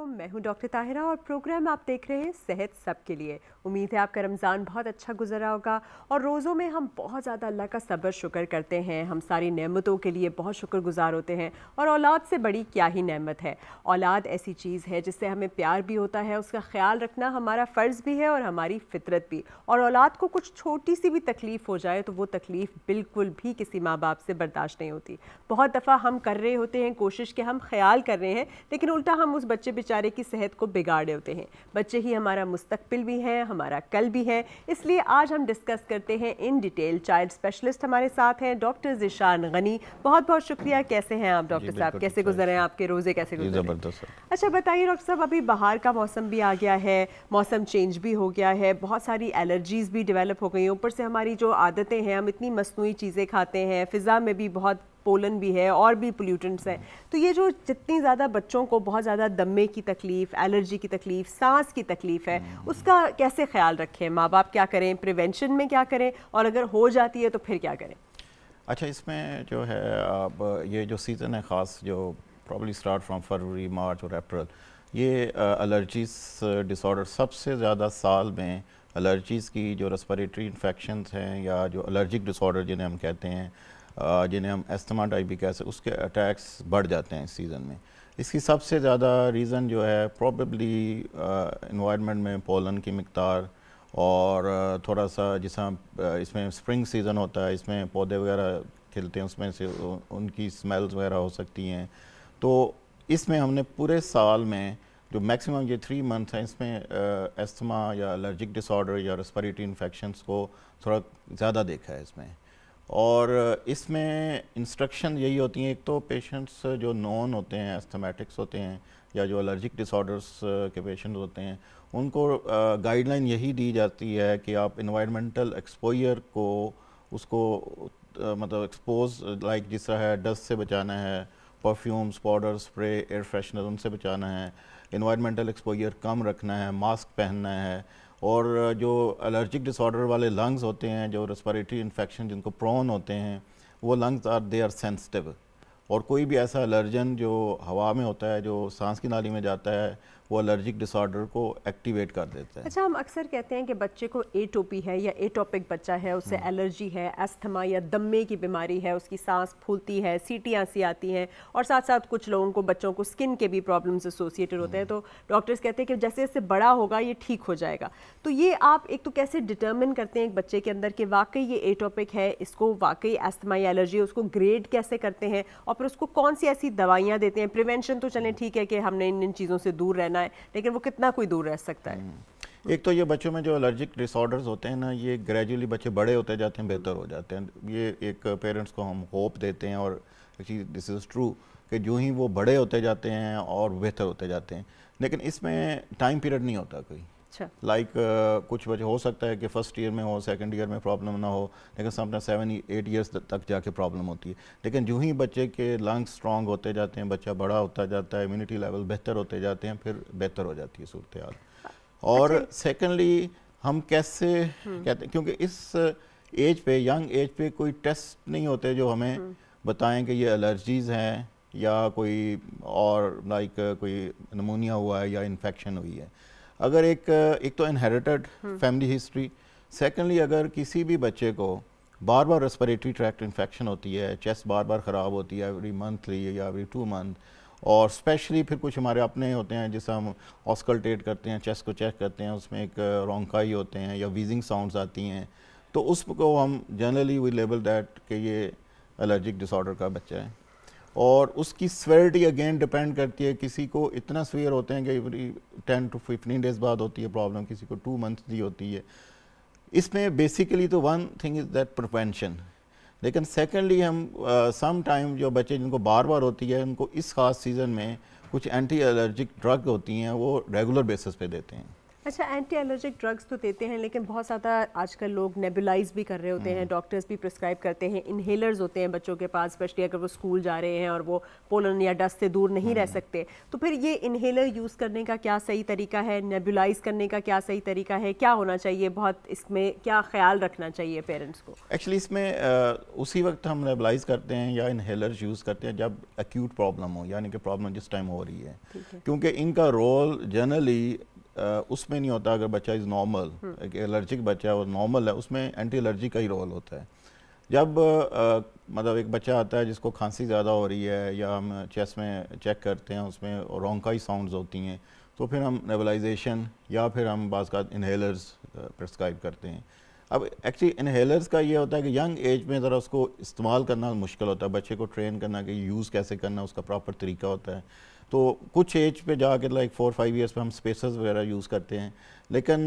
मैं हूं डॉक्टर ताहिरा और प्रोग्राम आप देख रहे हैं सेहत सबके लिए। उम्मीद है आपका रमज़ान बहुत अच्छा गुजरा होगा और रोज़ों में हम बहुत ज़्यादा अल्लाह का सब्र शुक्र करते हैं। हम सारी नेमतों के लिए बहुत शुक्रगुजार होते हैं और औलाद से बड़ी क्या ही नेमत है। औलाद ऐसी चीज़ है जिससे हमें प्यार भी होता है, उसका ख्याल रखना हमारा फ़र्ज़ भी है और हमारी फितरत भी। और औलाद को कुछ छोटी सी भी तकलीफ़ हो जाए तो वो तकलीफ़ बिल्कुल भी किसी माँ बाप से बर्दाश्त नहीं होती। बहुत दफ़ा हम कर रहे होते हैं कोशिश कि हम ख्याल कर रहे हैं, लेकिन उल्टा हम उस बच्चे बेचारे की सेहत को बिगाड़े होते हैं। बच्चे ही हमारा मुस्तकबिल भी हैं, हमारा कल भी है। इसलिए आज हम डिस्कस करते हैं इन डिटेल। चाइल्ड स्पेशलिस्ट हमारे साथ हैं डॉक्टर ज़िशान गनी। बहुत बहुत शुक्रिया। कैसे हैं आप डॉक्टर साहब? कैसे गुजरे हैं आपके रोज़े, कैसे गुजरे? ज़बरदस्त। अच्छा बताइए डॉक्टर साहब, अभी बाहर का मौसम भी आ गया है, मौसम चेंज भी हो गया है, बहुत सारी एलर्जीज़ भी डेवलप हो गई हैं। ऊपर से हमारी जो आदतें हैं, हम इतनी मसनूई चीज़ें खाते हैं, फ़िज़ा में भी बहुत पोलन भी है और भी पोल्यूटेंट्स हैं। तो ये जो जितनी ज़्यादा बच्चों को बहुत ज़्यादा दमे की तकलीफ़, एलर्जी की तकलीफ़, सांस की तकलीफ़ है, उसका कैसे ख्याल रखें? माँ बाप क्या करें, प्रिवेंशन में क्या करें, और अगर हो जाती है तो फिर क्या करें? अच्छा, इसमें जो है अब ये जो सीज़न है ख़ास, जो प्रॉब्ली स्टार्ट फ्रॉम फरवरी, मार्च और अप्रैल, ये एलर्जीज़ डिसऑर्डर सबसे ज़्यादा साल में एलर्जीज़ की जो रेस्पिरेटरी इन्फेक्शंस हैं या जो एलर्जिक डिसऑर्डर जिन्हें हम कहते हैं, जिन्हें हम एस्थमा टाइप भी कहते हैं, उसके अटैक्स बढ़ जाते हैं इस सीज़न में। इसकी सबसे ज़्यादा रीज़न जो है प्रॉबेबली इन्वायरमेंट में पोलन की मिक़दार और थोड़ा सा जिस इसमें स्प्रिंग सीज़न होता है, इसमें पौधे वगैरह खिलते हैं, उसमें से उनकी स्मेल्स वगैरह हो सकती हैं। तो इसमें हमने पूरे साल में जो मैक्सिमम ये 3 मंथ हैं, इसमें एस्थमा या एलर्जिक डिसऑर्डर या रेस्पिरेटरी इन्फेक्शंस को थोड़ा ज़्यादा देखा है इसमें। और इसमें इंस्ट्रक्शन यही होती हैं, एक तो पेशेंट्स जो नॉन होते हैं, एस्थमेटिक्स होते हैं या जो एलर्जिक डिसऑर्डर्स के पेशेंट होते हैं, उनको गाइडलाइन यही दी जाती है कि आप इन्वायरमेंटल एक्सपोजर को उसको मतलब एक्सपोज लाइक जिस तरह है डस्ट से बचाना है, perfumes, powder, spray, air freshener उनसे बचाना है, इन्वायरमेंटल एक्सपोजर कम रखना है, मास्क पहनना है। और जो एलर्जिक डिसऑर्डर वाले लंग्स होते हैं, जो रेस्पिरेटरी इन्फेक्शन जिनको प्रोन होते हैं, वो लंग्स दे आर सेंसिटिव। और कोई भी ऐसा एलर्जन जो हवा में होता है, जो सांस की नाली में जाता है, वो एलर्जिक डिसऑर्डर को एक्टिवेट कर देता है। अच्छा, हम अक्सर कहते हैं कि बच्चे को एटोपी है या एटोपिक बच्चा है, उससे एलर्जी है, अस्थमा या दमे की बीमारी है, उसकी सांस फूलती है, सीटियाँ सी आती हैं, और साथ साथ कुछ लोगों को, बच्चों को स्किन के भी प्रॉब्लम्स एसोसिएटेड होते हैं। तो डॉक्टर्स कहते हैं कि जैसे जैसे बड़ा होगा ये ठीक हो जाएगा। तो ये आप एक तो कैसे डिटर्मिन करते हैं एक बच्चे के अंदर कि वाकई ये एटोपिक है, इसको वाकई अस्थमा या एलर्जी है, उसको ग्रेड कैसे करते हैं और फिर उसको कौन सी ऐसी दवाइयाँ देते हैं? प्रिवेंशन तो चलें ठीक है कि हमने इन चीज़ों से दूर रहना है, लेकिन वो कितना कोई दूर रह सकता है? एक तो ये बच्चों में जो एलर्जिक डिसऑर्डर्स होते हैं ना, ये ग्रेजुअली बच्चे बड़े होते जाते हैं, बेहतर हो जाते हैं। ये एक पेरेंट्स को हम होप देते हैं और एक्चुअली दिस इज़ ट्रू कि जो ही वो बड़े होते जाते हैं और बेहतर होते जाते हैं। लेकिन इसमें टाइम पीरियड नहीं होता कोई। लाइक कुछ बच्चे हो सकता है कि फर्स्ट ईयर में हो, सेकंड ईयर में प्रॉब्लम ना हो, लेकिन समटाइम 7-8 ईयर्स तक जाके प्रॉब्लम होती है। लेकिन जो ही बच्चे के लंग्स स्ट्रॉन्ग होते जाते हैं, बच्चा बड़ा होता जाता है, इम्यूनिटी लेवल बेहतर होते जाते हैं, फिर बेहतर हो जाती है सूरत हाल। और सेकेंडली हम कैसे कहते हैं, क्योंकि इस एज पे, यंग एज पे कोई टेस्ट नहीं होते जो हमें बताएं कि ये एलर्जीज़ हैं या कोई और लाइक कोई नमूनिया हुआ है या इन्फेक्शन हुई है। अगर एक तो इनहेरिटेड फैमिली हिस्ट्री, सेकेंडली अगर किसी भी बच्चे को बार बार रेस्पिरेटरी ट्रैक्ट इन्फेक्शन होती है, चेस्ट बार बार ख़राब होती है एवरी मंथली या एवरी 2 मंथ, और स्पेशली फिर कुछ हमारे अपने होते हैं जिसे हम ऑस्कल्टेट करते हैं, चेस्ट को चेक करते हैं, उसमें एक रोंकाई होते हैं या वीजिंग साउंड्स आती हैं, तो उसको हम जनरली वी लेबल दैट कि ये एलर्जिक डिसऑर्डर का बच्चा है। और उसकी स्वेरिटी अगेन डिपेंड करती है, किसी को इतना स्वेयर होते हैं कि एवरी 10 to 15 डेज बाद होती है प्रॉब्लम, किसी को 2 मंथली होती है। इसमें बेसिकली तो one thing is that prevention. लेकिन सेकेंडली हम सम टाइम जो बच्चे जिनको बार बार होती है, उनको इस खास सीज़न में कुछ एंटी एलर्जिक ड्रग होती हैं, वो रेगुलर बेसिस पे देते हैं। अच्छा, एंटी एलर्जिक ड्रग्स तो देते हैं, लेकिन बहुत ज़्यादा आजकल लोग नेबुलाइज भी कर रहे होते हैं, डॉक्टर्स भी प्रिस्क्राइब करते हैं, इन्हेलर्स होते हैं बच्चों के पास, स्पेशली अगर वो स्कूल जा रहे हैं और वो पोलन या डस्ट से दूर नहीं रह सकते, तो फिर ये इन्हेलर यूज़ करने का क्या सही तरीका है, नेबुलाइज करने का क्या सही तरीका है, क्या होना चाहिए, बहुत इसमें क्या ख्याल रखना चाहिए पेरेंट्स को? एक्चुअली इसमें उसी वक्त हम नेबुलाइज करते हैं या इनहेलर्स यूज़ करते हैं जब एक्यूट प्रॉब्लम हो, यानी कि प्रॉब्लम जिस टाइम हो रही है, क्योंकि इनका रोल जनरली उसमें नहीं होता। अगर बच्चा इज़ नॉर्मल, एक एलर्जिक बच्चा है और नॉर्मल है, उसमें एंटी एलर्जी का ही रोल होता है। जब मतलब एक बच्चा आता है जिसको खांसी ज़्यादा हो रही है या हम चेस्ट में चेक करते हैं, उसमें रोंकाई साउंड्स होती हैं, तो फिर हम नेबुलाइजेशन या फिर हम बाज़ का इनहेलर्स प्रिस्क्राइब करते हैं। अब एक्चुअली इनहेलर्स का ये होता है कि यंग एज में ज़रा उसको इस्तेमाल करना मुश्किल होता है, बच्चे को ट्रेन करना कि यूज़ कैसे करना, उसका प्रॉपर तरीका होता है। तो कुछ एज पे जाके लाइक 4-5 ईयर्स पे हम स्पेसेस वगैरह यूज़ करते हैं, लेकिन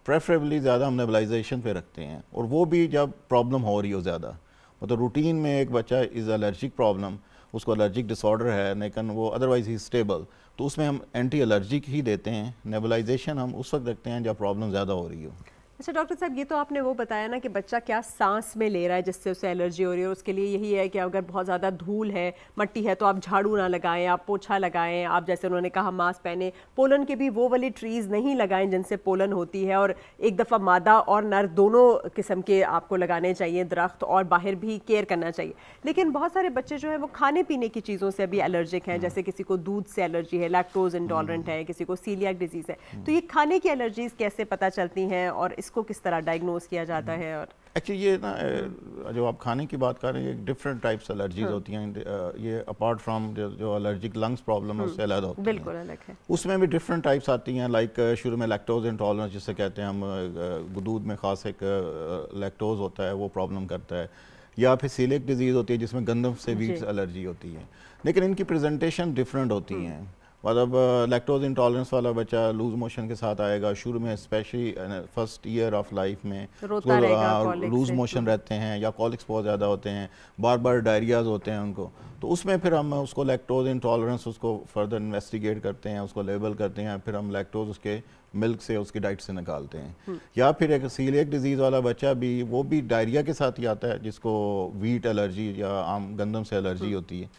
प्रेफरेबली ज़्यादा हम नेबुलाइजेशन पे रखते हैं, और वो भी जब प्रॉब्लम हो रही हो ज़्यादा। मतलब रूटीन में एक बच्चा इज़ एलर्जिक प्रॉब्लम, उसको एलर्जिक डिसऑर्डर है, लेकिन वो अदरवाइज ही स्टेबल, तो उसमें हम एंटी एलर्जिक ही देते हैं। नेबुलाइजेशन हम उस वक्त रखते हैं जब प्रॉब्लम ज़्यादा हो रही हो। अच्छा डॉक्टर साहब, ये तो आपने वो बताया ना कि बच्चा क्या सांस में ले रहा है जिससे उसे एलर्जी हो रही है, और उसके लिए यही है कि अगर बहुत ज़्यादा धूल है, मट्टी है, तो आप झाड़ू ना लगाएं, आप पोछा लगाएं, आप जैसे उन्होंने कहा मास्क पहने, पोलन के भी वो वाली ट्रीज़ नहीं लगाएं जिनसे पोलन होती है, और एक दफ़ा मादा और नर दोनों किस्म के आपको लगाने चाहिए दरख्त, और बाहर भी केयर करना चाहिए। लेकिन बहुत सारे बच्चे जो है वो खाने पीने की चीज़ों से भी एलर्जिक हैं, जैसे किसी को दूध से एलर्जी है, लैक्टोज इंटॉलरेंट है, किसी को सीलियाक डिजीज़ है, तो ये खाने की एलर्जीज़ कैसे पता चलती हैं और इसको किस तरह डायग्नोज किया जाता है? और एक्चुअली ये ना जो आप खाने की बात कर रहे हैं, डिफरेंट टाइप्स एलर्जीज होती हैं। ये अपार्ट फ्रॉम जो एलर्जिक लंग्स प्रॉब्लम है उससे अलग होती है, बिल्कुल अलग है। उसमें भी डिफरेंट टाइप्स आती हैं। लाइक शुरू में लैक्टोज इंटॉलरेंस जिसे कहते हैं हम, दूध में खास एक लैक्टोज होता है, वो प्रॉब्लम करता है, या फिर सीलिक डिजीज़ होती है जिसमें गंदम से वीट्स एलर्जी होती है। लेकिन इनकी प्रेजेंटेशन डिफरेंट होती हैं। मतलब लैक्टोज इंटॉलरेंस वाला बच्चा लूज मोशन के साथ आएगा शुरू में, specially first year of life में लूज मोशन रहते हैं, या कॉलिक्स बहुत ज़्यादा होते हैं, बार बार डायरियाज होते हैं उनको, तो उसमें फिर हम उसको लैक्टोज इंटॉलरेंस उसको फर्दर इन्वेस्टिगेट करते हैं, उसको लेबल करते हैं, फिर हम लैक्टोज उसके मिल्क से, उसकी डाइट से निकालते हैं। या फिर एक सीलियक डिजीज़ वाला बच्चा भी, वो भी डायरिया के साथ ही आता है, जिसको वीट एलर्जी या आम गंदम से एलर्जी होती है,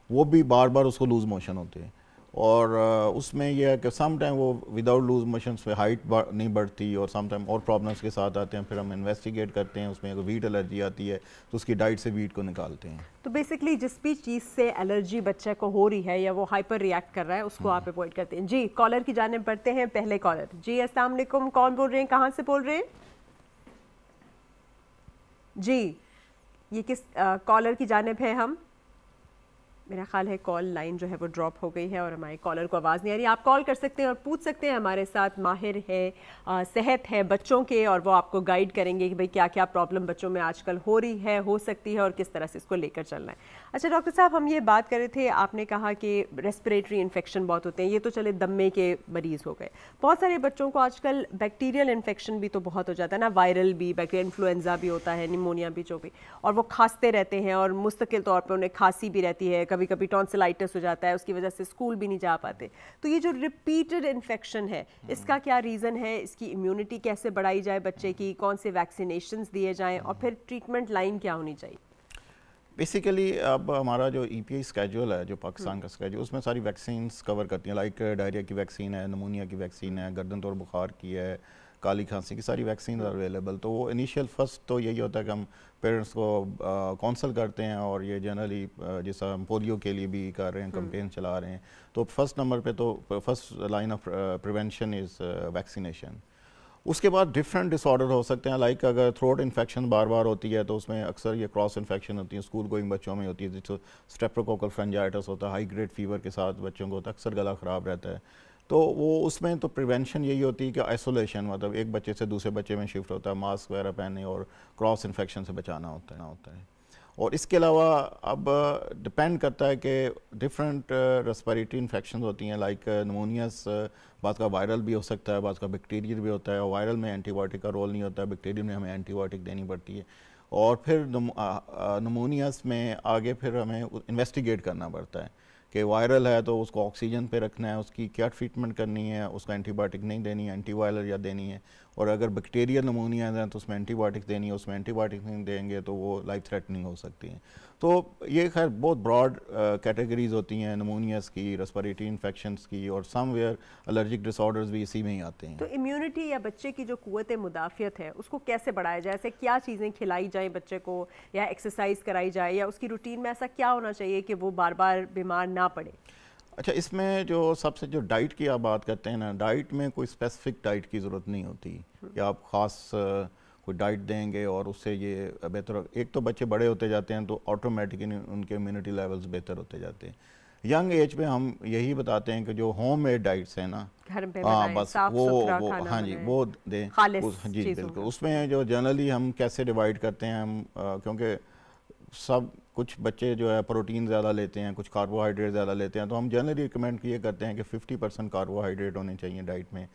वो भी बार बार उसको लूज मोशन होते हैं। और उसमें यह है कि सम टाइम वो विदाउट लूज मोशन पे हाइट नहीं बढ़ती, और सम टाइम और प्रॉब्लम्स के साथ आते हैं, फिर हम इन्वेस्टिगेट करते हैं, उसमें अगर वीट एलर्जी आती है तो उसकी डाइट से वीट को निकालते हैं। तो बेसिकली जिस भी चीज़ से एलर्जी बच्चे को हो रही है या वो हाइपर रिएक्ट कर रहा है, उसको आप अवॉइड करते हैं। जी, कॉलर की जानिब बढ़ते हैं। पहले कॉलर। जी अस्सलाम वालेकुम, कौन बोल रहे हैं, कहाँ से बोल रहे हैं? जी, ये किस कॉलर की जानिब है हम? मेरा ख्याल है कॉल लाइन जो है वो ड्रॉप हो गई है और हमारे कॉलर को आवाज़ नहीं आ रही। आप कॉल कर सकते हैं और पूछ सकते हैं, हमारे साथ माहिर है सेहत है बच्चों के, और वो आपको गाइड करेंगे कि भाई क्या क्या प्रॉब्लम बच्चों में आजकल हो रही है, हो सकती है, और किस तरह से इसको लेकर चलना है। अच्छा डॉक्टर साहब, हम ये बात कर रहे थे, आपने कहा कि रेस्पिरेटरी इन्फेक्शन बहुत होते हैं, ये तो चले दमे के मरीज़ हो गए, बहुत सारे बच्चों को आजकल बैक्टीरियल इन्फेक्शन भी तो बहुत हो जाता है ना, वायरल भी, बैक्टीरियल इन्फ्लुएंजा भी होता है, निमोनिया भी, जो भी, और वो खांसते रहते हैं और मुस्तकिल तौर पर उन्हें खांसी भी रहती है, कभी कभी टॉन्सिलाइटिस हो जाता है, उसकी वजह से स्कूल भी नहीं जा पाते। तो ये जो रिपीटेड इन्फेक्शन है, इसका क्या रीज़न है, इसकी इम्यूनिटी कैसे बढ़ाई जाए बच्चे की, कौन से वैक्सीनेशंस दिए जाएं, और फिर ट्रीटमेंट लाइन क्या होनी चाहिए? बेसिकली अब हमारा जो EPI स्केड्यूल है, जो पाकिस्तान का स्केड्यूल, उसमें सारी वैक्सीन्स कवर करती हैं। लाइक डायरिया की वैक्सीन है, नमूनिया की वैक्सीन है, गर्दन तौर बुखार की है, काली खांसी की, सारी वैक्सीन अवेलेबल। तो वो इनिशियल फर्स्ट तो यही होता है कि हम पेरेंट्स को काउंसल करते हैं, और ये जनरली जैसा हम पोलियो के लिए भी कर रहे हैं, कैंपेन चला रहे हैं, तो फर्स्ट नंबर पे तो first line of prevention is vaccination. उसके बाद डिफरेंट डिसऑर्डर हो सकते हैं। लाइक अगर थ्रोट इन्फेक्शन बार बार होती है तो उसमें अक्सर ये क्रॉस इन्फेक्शन होती है, स्कूल गोइंग बच्चों में होती है, जिसको स्ट्रेप्टोकोकल फ्रेंजाइटिस होता है, हाई ग्रेड फीवर के साथ बच्चों को होता है, अक्सर गला ख़राब रहता है। तो वो उसमें तो प्रिवेंशन यही होती है कि आइसोलेशन, मतलब एक बच्चे से दूसरे बच्चे में शिफ्ट होता है, मास्क वगैरह पहने और क्रॉस इन्फेक्शन से बचाना होता है। और इसके अलावा अब डिपेंड करता है कि डिफरेंट रेस्पिरेटरी इन्फेक्शन होती हैं, लाइक नमोनियस, बात का वायरल भी हो सकता है, बात का बैक्टीरियल भी होता है, और वायरल में एंटीबायोटिक का रोल नहीं होता है, बैक्टीरियल में हमें एंटीबायोटिक देनी पड़ती है। और फिर नमोनियस में आगे फिर हमें इन्वेस्टिगेट करना पड़ता है कि वायरल है तो उसको ऑक्सीजन पे रखना है, उसकी क्या ट्रीटमेंट करनी है, उसको एंटीबायोटिक नहीं देनी है, एंटीवायरल या देनी है, और अगर बैक्टीरियल नमूनिया है तो उसमें एंटीबायोटिक देनी है, उसमें एंटीबायोटिक नहीं देंगे तो वो लाइफ थ्रेटनिंग हो सकती है। तो ये खैर बहुत ब्रॉड कैटेगरीज होती हैं नमूनियास की, रेस्पिरेटरी इन्फेक्शंस की, और समवेयर एलर्जिक डिसऑर्डर्स भी इसी में ही आते हैं। तो इम्यूनिटी या बच्चे की जो कुव्वत मुदाफ़ियत है उसको कैसे बढ़ाया जाए? ऐसे क्या चीज़ें खिलाई जाए बच्चे को, या एक्सरसाइज कराई जाए, या उसकी रूटीन में ऐसा क्या होना चाहिए कि वो बार बार बीमार ना पड़े? अच्छा, इसमें जो सबसे जो डाइट की आप बात करते हैं ना, डाइट में कोई स्पेसिफिक डाइट की ज़रूरत नहीं होती कि आप ख़ास कोई डाइट देंगे और उससे ये बेहतर। एक तो बच्चे बड़े होते जाते हैं तो ऑटोमेटिकली उनके इम्यूनिटी लेवल्स बेहतर होते जाते हैं। यंग एज में हम यही बताते हैं कि जो होम मेड डाइट्स हैं ना, घर पे हाँ बस वो हाँ जी वो दें जी चीज़ों बिल्कुल। उसमें जो जनरली हम कैसे डिवाइड करते हैं हम क्योंकि सब कुछ बच्चे जो है प्रोटीन ज़्यादा लेते हैं, कुछ कार्बोहाइड्रेट ज़्यादा लेते हैं, तो हम जनरली रिकमेंड ये करते हैं कि 50% कार्बोहाइड्रेट होने चाहिए डाइट में,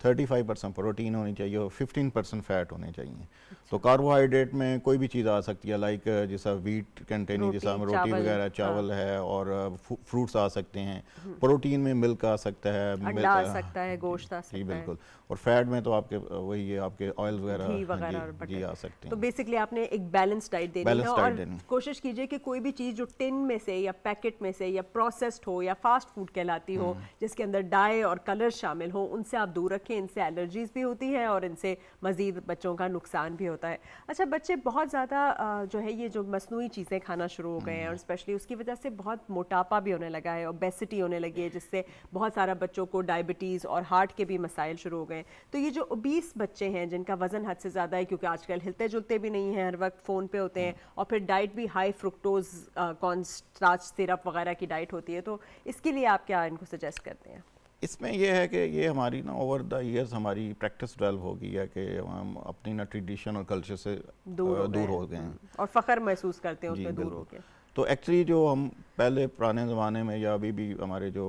35% प्रोटीन होनी चाहिए और 15% फैट होने चाहिए। तो कार्बोहाइड्रेट में कोई भी चीज़ आ सकती है, लाइक जैसा वीट कंटेनिंग, जैसा रोटी वगैरह, चावल है, और फ्रूट्स आ सकते हैं। प्रोटीन में मिल्क आ सकता है, अंडा आ सकता है, गोश्त आ सकता है। जी बिल्कुल। और फैट में तो आपके वही है, आपके ऑयल वगैरह जी आ सकते हैं। तो बेसिकली आपने एक बैलेंस डाइट देनी है, और कोशिश कीजिए कि कोई भी चीज़ जो टिन में से या पैकेट में से या प्रोसेस्ड हो या फास्ट फूड कहलाती हो, जिसके अंदर डाई और कलर शामिल हो, उनसे आप दूर रखें। इनसे एलर्जीज भी होती है और इनसे मज़ीद बच्चों का नुकसान भी होता है। अच्छा, बच्चे बहुत ज़्यादा जो है ये जो मसनूई चीज़ें खाना शुरू हो गए हैं, और स्पेशली उसकी वजह से बहुत मोटापा भी होने लगा है, ओबेसिटी होने लगी है, जिससे बहुत सारा बच्चों को डायबिटीज़ और हार्ट के भी मसाइल शुरू हो गए। तो ये जो ओबीस बच्चे हैं जिनका वजन हद से ज़्यादा है, क्योंकि आजकल हिलते जुलते भी नहीं हैं, हर वक्त फ़ोन पे होते हैं, और फिर डाइट भी high fructose corn starch syrup वगैरह की डाइट होती है, तो इसके लिए आप क्या इनको सजेस्ट करते हैं? इसमें यह है कि ये हमारी ना ओवर द ईयर्स हमारी प्रैक्टिस डेवलप हो गई है कि हम अपनी ना ट्रेडिशन और कल्चर से दूर हो गए हैं, और फ़ख्र महसूस करते हैं उसमें दूर हो गए। तो एक्चुअली जो हम पहले पुराने ज़माने में या अभी भी हमारे जो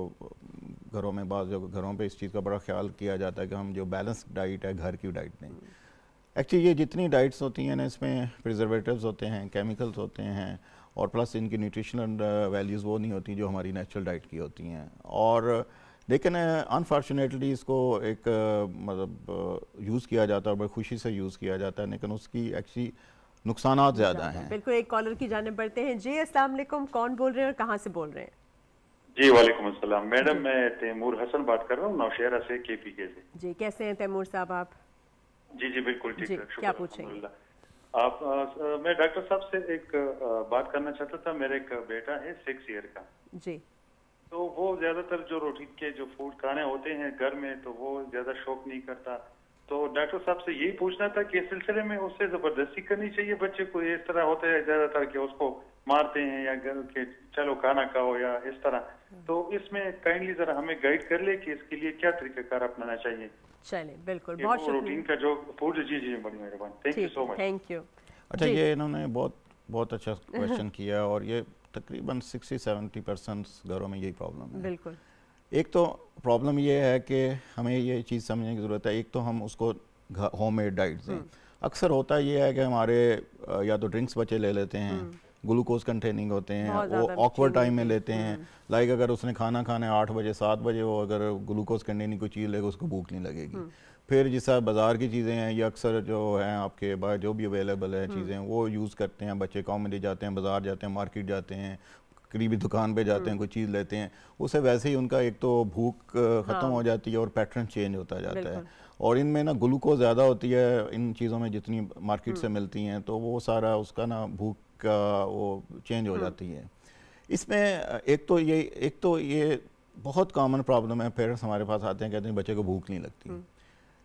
घरों में बाज़ घरों पे इस चीज़ का बड़ा ख्याल किया जाता है कि हम जो बैलेंस्ड डाइट है घर की डाइट दें। एक्चुअली ये जितनी डाइट्स होती हैं ना, इसमें प्रिजर्वेटिव्स होते हैं, केमिकल्स होते हैं, और प्लस इनकी न्यूट्रिशनल वैल्यूज़ वो नहीं होती जो हमारी नेचुरल डाइट की होती हैं। और लेकिन अनफॉर्चुनेटली इसको एक मतलब यूज़ किया जाता है और बड़ी खुशी से यूज़ किया जाता है, लेकिन उसकी एक्चुअली नुकसानात ज़्यादा हैं। बिल्कुल। एक कॉलर की जानिब बढ़ते हैं। जी अस्सलाम वालेकुम, कौन बोल रहे हैं और कहाँ से बोल रहे हैं? जी वालेकुम अस्सलाम मैडम, मैं तैमूर हसन बात कर रहा हूँ नौशहरा से, KPK से। जी, कैसे हैं तैमूर साहब आप? जी बिल्कुल ठीक है, क्या पूछेंगे आप? मैं डॉक्टर साहब से एक बात करना चाहता था। मेरा एक बेटा है 6 ईयर का जी, तो वो ज्यादातर जो रोटी के जो फूड खाने होते हैं घर में, तो वो ज्यादा शौक नहीं करता। तो डॉक्टर साहब से यही पूछना था कि इस सिलसिले में उससे जबरदस्ती करनी चाहिए बच्चे को? इस तरह होता है ज्यादातर कि उसको मारते हैं या घर के चलो खाना खाओ या इस तरह, तो इसमें काइंडली जरा हमें गाइड कर ले कि इसके लिए क्या तरीकाकार अपनाना चाहिए। चलिए बिल्कुल, बहुत शुक्रिया। रूटीन का जो फूड, जी बड़ी मेहरबानी, thank you so much. Thank you. अच्छा, ये इन्होंने बहुत अच्छा क्वेश्चन किया, और ये तकरीबन 60-70% घरों में यही प्रॉब्लम है। बिल्कुल। एक तो प्रॉब्लम ये है कि हमें ये चीज़ समझने की ज़रूरत है, एक तो हम उसको होम मेड डाइट्स दें। अक्सर होता ये है कि हमारे या तो ड्रिंक्स बच्चे ले लेते हैं, ग्लूकोज कंटेनिंग होते हैं, वो ऑकवर्ड टाइम में लेते हैं। लाइक अगर उसने खाना खाना है 8 बजे 7 बजे, वो अगर ग्लूकोज कंटेनिंग कोई चीज़ लेगा उसको भूख नहीं लगेगी। फिर जैसा बाज़ार की चीज़ें हैं, ये अक्सर जो हैं आपके पास जो भी अवेलेबल है चीज़ें वो यूज़ करते हैं बच्चे। कॉमेडी जाते हैं, बाज़ार जाते हैं, मार्केट जाते हैं, करीबी दुकान पे जाते हैं, कोई चीज़ लेते हैं, उससे वैसे ही उनका एक तो भूख ख़त्म हो जाती है और पैटर्न चेंज होता जाता है। और इनमें ना ग्लूकोज ज़्यादा होती है इन चीज़ों में जितनी मार्केट से मिलती हैं, तो वो सारा उसका ना भूख का वो चेंज हो जाती है। इसमें एक तो ये बहुत कॉमन प्रॉब्लम है, पेरेंट्स हमारे पास आते हैं कहते हैं बच्चे को भूख नहीं लगती।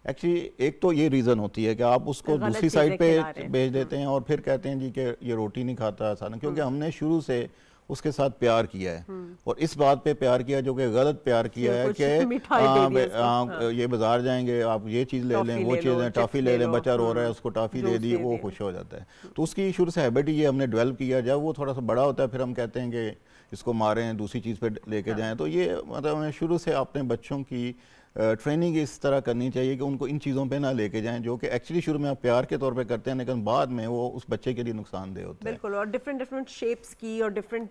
एक्चुअली एक तो ये रीज़न होती है कि आप उसको दूसरी साइड पे भेज देते हैं और फिर कहते हैं जी कि ये रोटी नहीं खाता सारा, क्योंकि हमने शुरू से उसके साथ प्यार किया है और इस बात पे प्यार किया जो कि गलत प्यार किया है कि ये बाजार जाएंगे आप ये चीज़ ले लें, वो चीज़ टॉफ़ी ले लें, बच्चा रो रहा है उसको टॉफ़ी दे दी, वो खुश हो जाता है। तो उसकी शुरू से हैबिट ये हमने डेवलप किया। जब वो थोड़ा सा बड़ा होता है फिर हम कहते हैं कि इसको मारें, दूसरी चीज़ पे लेके जाएं। तो ये मतलब हमें शुरू से अपने बच्चों की ट्रेनिंग इस तरह करनी चाहिए कि उनको इन चीज़ों पे ना लेके जाएं जो कि एक्चुअली शुरू में आप प्यार के तौर पे करते हैं, लेकिन बाद में वो उस बच्चे के लिए नुकसानदेह होता है। बिल्कुल, और डिफरेंट शेप्स की और डिफरेंट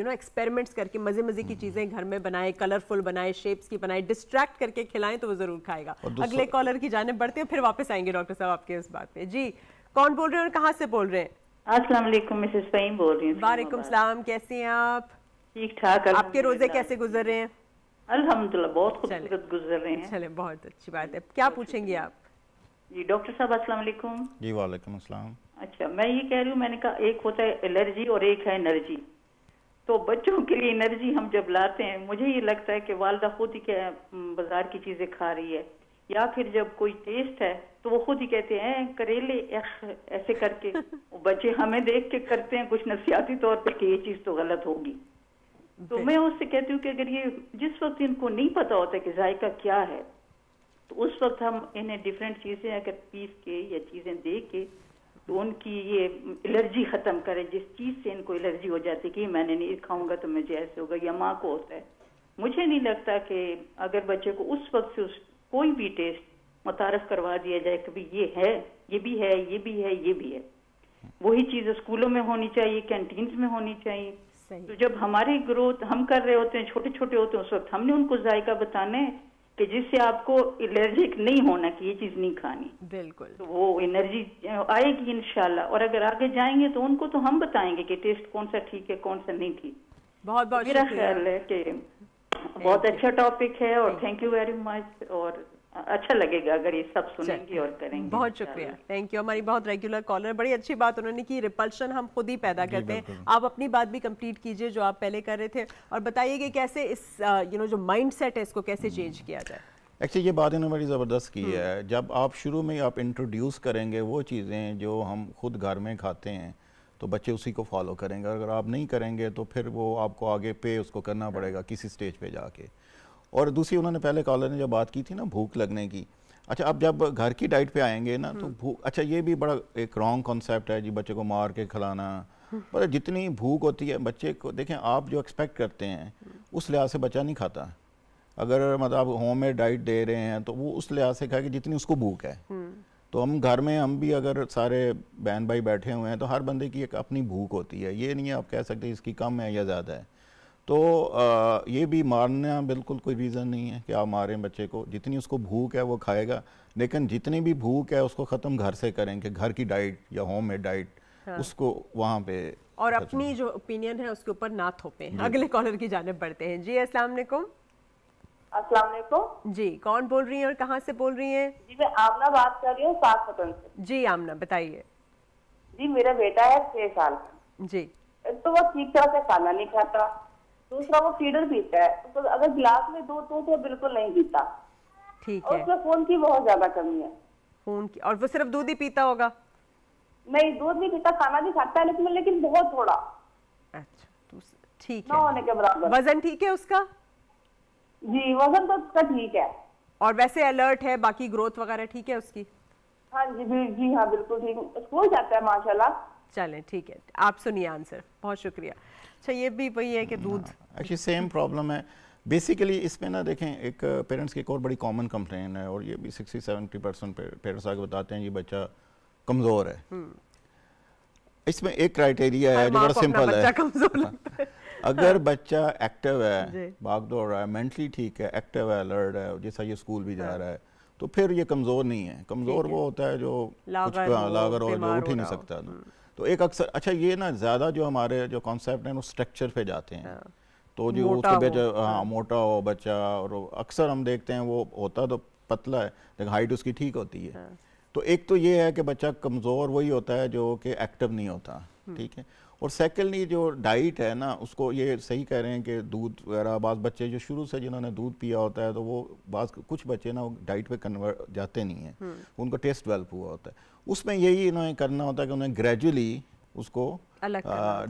एक्सपेरिमेंट्स करके मज़े की चीज़ें घर में बनाए, कलरफुल बनाए, शेप्स की बनाए, डिस्ट्रैक्ट करके खिलाएं तो वो ज़रूर खाएगा। अगले कॉलर की जानिब बढ़ते हैं, फिर वापस आएंगे डॉक्टर साहब आपके इस बात पे। जी, कौन बोल रहे हैं और कहाँ से बोल रहे हैं? अस्सलाम वालेकुम, मिसेस फ़हीम बोल रही हूँ। वालेकुम सलाम, कैसी हैं आप? ठीक ठाक। आपके रोजे कैसे गुजर रहे हैं? अल्हम्दुलिल्लाह बहुत खूबसूरत गुजर रहे हैं। चले, बहुत अच्छी बात है। क्या पूछेंगे आप? जी डॉक्टर साहब अस्सलाम वालेकुम। जी वालेकुम अस्सलाम। अच्छा, मैं ये कह रही हूँ, मैंने कहा एक होता है एलर्जी और एक है एनर्जी। तो बच्चों के लिए एनर्जी हम जब लाते हैं, मुझे ये लगता है कि वालदा खुद ही क्या बाजार की चीजें खा रही है, या फिर जब कोई टेस्ट है तो वो खुद ही कहते हैं करेले ऐसे करके बच्चे हमें देख के करते हैं कुछ नफसियाती तौर पे कि ये चीज तो गलत होगी। तो मैं उससे कहती हूँ कि अगर ये जिस वक्त इनको नहीं पता होता कि जायका क्या है, तो उस वक्त हम इन्हें डिफरेंट चीजें अगर पीस के या चीजें दे के तो उनकी ये एलर्जी खत्म करें, जिस चीज से इनको एलर्जी हो जाती है कि मैंने नहीं खाऊंगा तो मुझे ऐसे होगा, या माँ को होता है। मुझे नहीं लगता कि अगर बच्चे को उस वक्त से कोई भी टेस्ट मुतारफ करवा दिया जाए कि भाई ये है, ये भी है, ये भी है, ये भी है, वही चीज स्कूलों में होनी चाहिए, कैंटीन्स में होनी चाहिए। तो जब हमारी ग्रोथ हम कर रहे होते हैं, छोटे छोटे होते हैं, उस वक्त हमने उनको जायका बताना है कि जिससे आपको एलर्जिक नहीं होना कि ये चीज नहीं खानी। बिल्कुल, तो वो एनर्जी आएगी इंशाल्लाह। और अगर आगे जाएंगे तो उनको तो हम बताएंगे कि टेस्ट कौन सा ठीक है, कौन सा नहीं ठीक। बहुत बहुत मेरा ख्याल है कि बहुत अच्छा टॉपिक है और थैंक यू वेरी मच। और अच्छा लगेगा अगर ये सब सुनेंगे और करेंगे। बहुत शुक्रिया, थैंक यू। हमारी बहुत रेगुलर कॉलर, बड़ी अच्छी बात उन्होंने की, रिपल्शन हम खुद ही पैदा करते हैं। आप अपनी बात भी कंप्लीट कीजिए जो आप पहले कर रहे थे, और बताइए कि कैसे इस जो माइंडसेट है इसको कैसे चेंज किया जाए। एक्चुअली ये बात इन्होंने बड़ी ज़बरदस्त की है। जब आप शुरू में आप इंट्रोड्यूस करेंगे वो चीज़ें जो हम खुद घर में खाते हैं तो बच्चे उसी को फॉलो करेंगे। अगर आप नहीं करेंगे तो फिर वो आपको आगे पे उसको करना पड़ेगा किसी स्टेज पे जाके। और दूसरी, उन्होंने पहले कॉलर ने जब बात की थी ना भूख लगने की, अच्छा अब जब घर की डाइट पे आएंगे ना तो भूख, अच्छा ये भी बड़ा एक रॉन्ग कॉन्सेप्ट है जी, बच्चे को मार के खिलाना। पर जितनी भूख होती है बच्चे को, देखें आप जो एक्सपेक्ट करते हैं उस लिहाज से बच्चा नहीं खाता। अगर मतलब आप होममेड डाइट दे रहे हैं तो वो उस लिहाज से खाएगी जितनी उसको भूख है। तो हम घर में, हम भी अगर सारे बहन भाई बैठे हुए हैं तो हर बंदे की एक अपनी भूख होती है। ये नहीं है आप कह सकते इसकी कम है या ज़्यादा है। तो ये भी मारना बिल्कुल कोई रीज़न नहीं है कि आप मारें बच्चे को। जितनी उसको भूख है वो खाएगा, लेकिन जितनी भी भूख है उसको ख़त्म घर से करें कि घर की डाइट या होममेड डाइट, उसको वहाँ पे, और अपनी जो ओपिनियन है उसके ऊपर ना थोपें। अगले कॉलर की जानिब बढ़ते हैं। जी अस्सलाम वालेकुम। अस्सलाम वालेकुम। जी, कौन बोल रही हैं और कहाँ से बोल रही हैं? जी मैं आमना बात कर रही हूँ पाकपतन से। जी आमना, बताइए। जी मेरा बेटा है 6 साल का। जी। तो वो ठीक तरह से खाना नहीं खाता, दूसरा वो फीडर पीता है, तो अगर गिलास में दूध दूं तो बिल्कुल नहीं पीता। ठीक और है। उसमें खून की बहुत ज्यादा कमी है। खून की, और वो सिर्फ दूध ही पीता होगा? नहीं, दूध नहीं पीता, खाना भी खाता है लेकिन बहुत थोड़ा। अच्छा, तो ठीक ना है। होने के बराबर। वजन ठीक है उसका? जी वजन तो उसका ठीक है। और वैसे अलर्ट है, बाकी ग्रोथ वगैरह ठीक है उसकी? हाँ जी हाँ बिल्कुल ठीक, स्कूल जाता है माशाल्लाह। चलें ठीक है, आप सुनिए आंसर। बहुत शुक्रिया। अच्छा ये भी वही है कि दूध, एक्चुअली सेम प्रॉब्लम है बेसिकली इसमें ना। देखें एक पेरेंट्स की एक और बड़ी कॉमन कंप्लेन है, और ये भी 60-70% पेरेंट्स आके बताते हैं ये बच्चा कमज़ोर है। इसमें एक क्राइटेरिया है जो बड़ा सिंपल है। कमजोर लगता है। अगर बच्चा एक्टिव है, भाग दौड़ रहा है, मेंटली ठीक है, एक्टिव है, अलर्ट है, जैसा ये स्कूल भी जा रहा है, तो फिर ये कमज़ोर नहीं है। कमज़ोर वो होता है जो लागर हो, जो उठ ही नहीं सकता। तो एक अक्सर, अच्छा ये ना ज़्यादा जो हमारे जो कॉन्सेप्ट हैं वो स्ट्रक्चर पे जाते हैं। तो जो उसको हाँ मोटा हो बच्चा, और अक्सर हम देखते हैं वो होता तो पतला है लेकिन हाइट उसकी ठीक होती है। तो एक तो ये है कि बच्चा कमज़ोर वही होता है जो कि एक्टिव नहीं होता, ठीक है। और सेकेंडली जो डाइट है ना, उसको ये सही कह रहे हैं कि दूध वगैरह, बाज़ बच्चे जो शुरू से जिन्होंने दूध पिया होता है तो वो कुछ बच्चे ना वो डाइट पे कन्वर्ट जाते नहीं हैं, उनका टेस्ट डेवलप हुआ होता है। उसमें यही इन्होंने करना होता है कि उन्हें ग्रेजुअली उसको अलग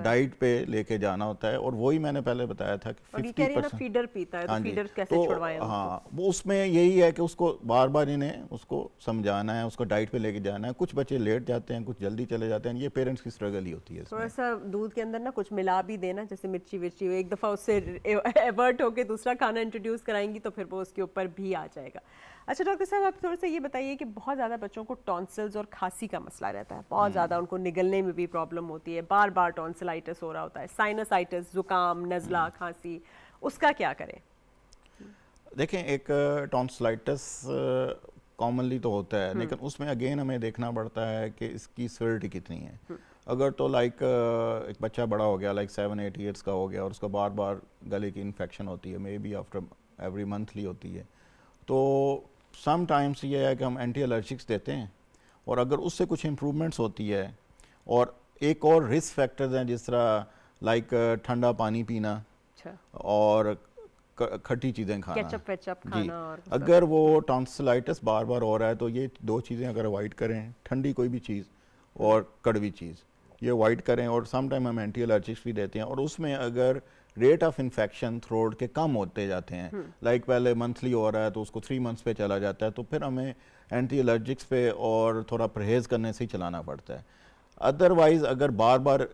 डाइट पे लेके जाना होता है। और वही मैंने पहले बताया था कि 50% फीडर पीता है, तो फीडर कैसे छुड़वाएं? हाँ, वो उसमें यही है कि उसको बार बार इन्हें उसको समझाना है, उसको डाइट पे लेके जाना है। कुछ बच्चे लेट जाते हैं, कुछ जल्दी चले जाते हैं, ये पेरेंट्स की स्ट्रगल ही होती है। थोड़ा सा दूध के अंदर ना कुछ मिला भी देना, जैसे मिर्ची विर्ची, एक दफ़ा उससे एवर्ट होके दूसरा खाना इंट्रोड्यूस कराएंगी तो फिर वो उसके ऊपर भी आ जाएगा। अच्छा डॉक्टर साहब, आप थोड़ा सा ये बताइए कि बहुत ज़्यादा बच्चों को टॉन्सिल्स और खांसी का मसला रहता है, बहुत ज़्यादा उनको निगलने में भी प्रॉब्लम होती है, बार बार टॉन्सिलाइटिस हो रहा होता है, साइनसाइटिस, जुकाम, नज़ला, खांसी, उसका क्या करें? देखें, एक टॉन्सिलाइटिस कॉमनली तो होता है, लेकिन उसमें अगेन हमें देखना पड़ता है कि इसकी सिवियरिटी कितनी है। अगर तो लाइक एक बच्चा बड़ा हो गया, लाइक 7-8 ईयर्स का हो गया, और उसका बार बार गले की इन्फेक्शन होती है, may be after every monthly होती है, तो समटाइम्स ये है कि हम एंटी एलर्जिक्स देते हैं। और अगर उससे कुछ इम्प्रूवमेंट्स होती है, और एक और रिस्क फैक्टर्स हैं जिस तरह लाइक ठंडा पानी पीना, अच्छा, और खट्टी चीज़ें खाना, केचप वेचप खाना, और अगर वो टॉन्सिलाइटिस बार बार हो रहा है तो ये दो चीज़ें अगर अवॉइड करें, ठंडी कोई भी चीज़ और कड़वी चीज़, ये अवॉइड करें। और सम टाइम हम एंटी एलर्जिक्स भी देते हैं, और उसमें अगर रेट ऑफ इन्फेक्शन थ्रोट के कम होते जाते हैं, लाइक पहले मंथली हो रहा है तो उसको 3 मंथ्स पे चला जाता है, तो फिर हमें एंटी एलर्जिक्स पे और थोड़ा परहेज़ करने से ही चलाना पड़ता है। अदरवाइज़ अगर बार बार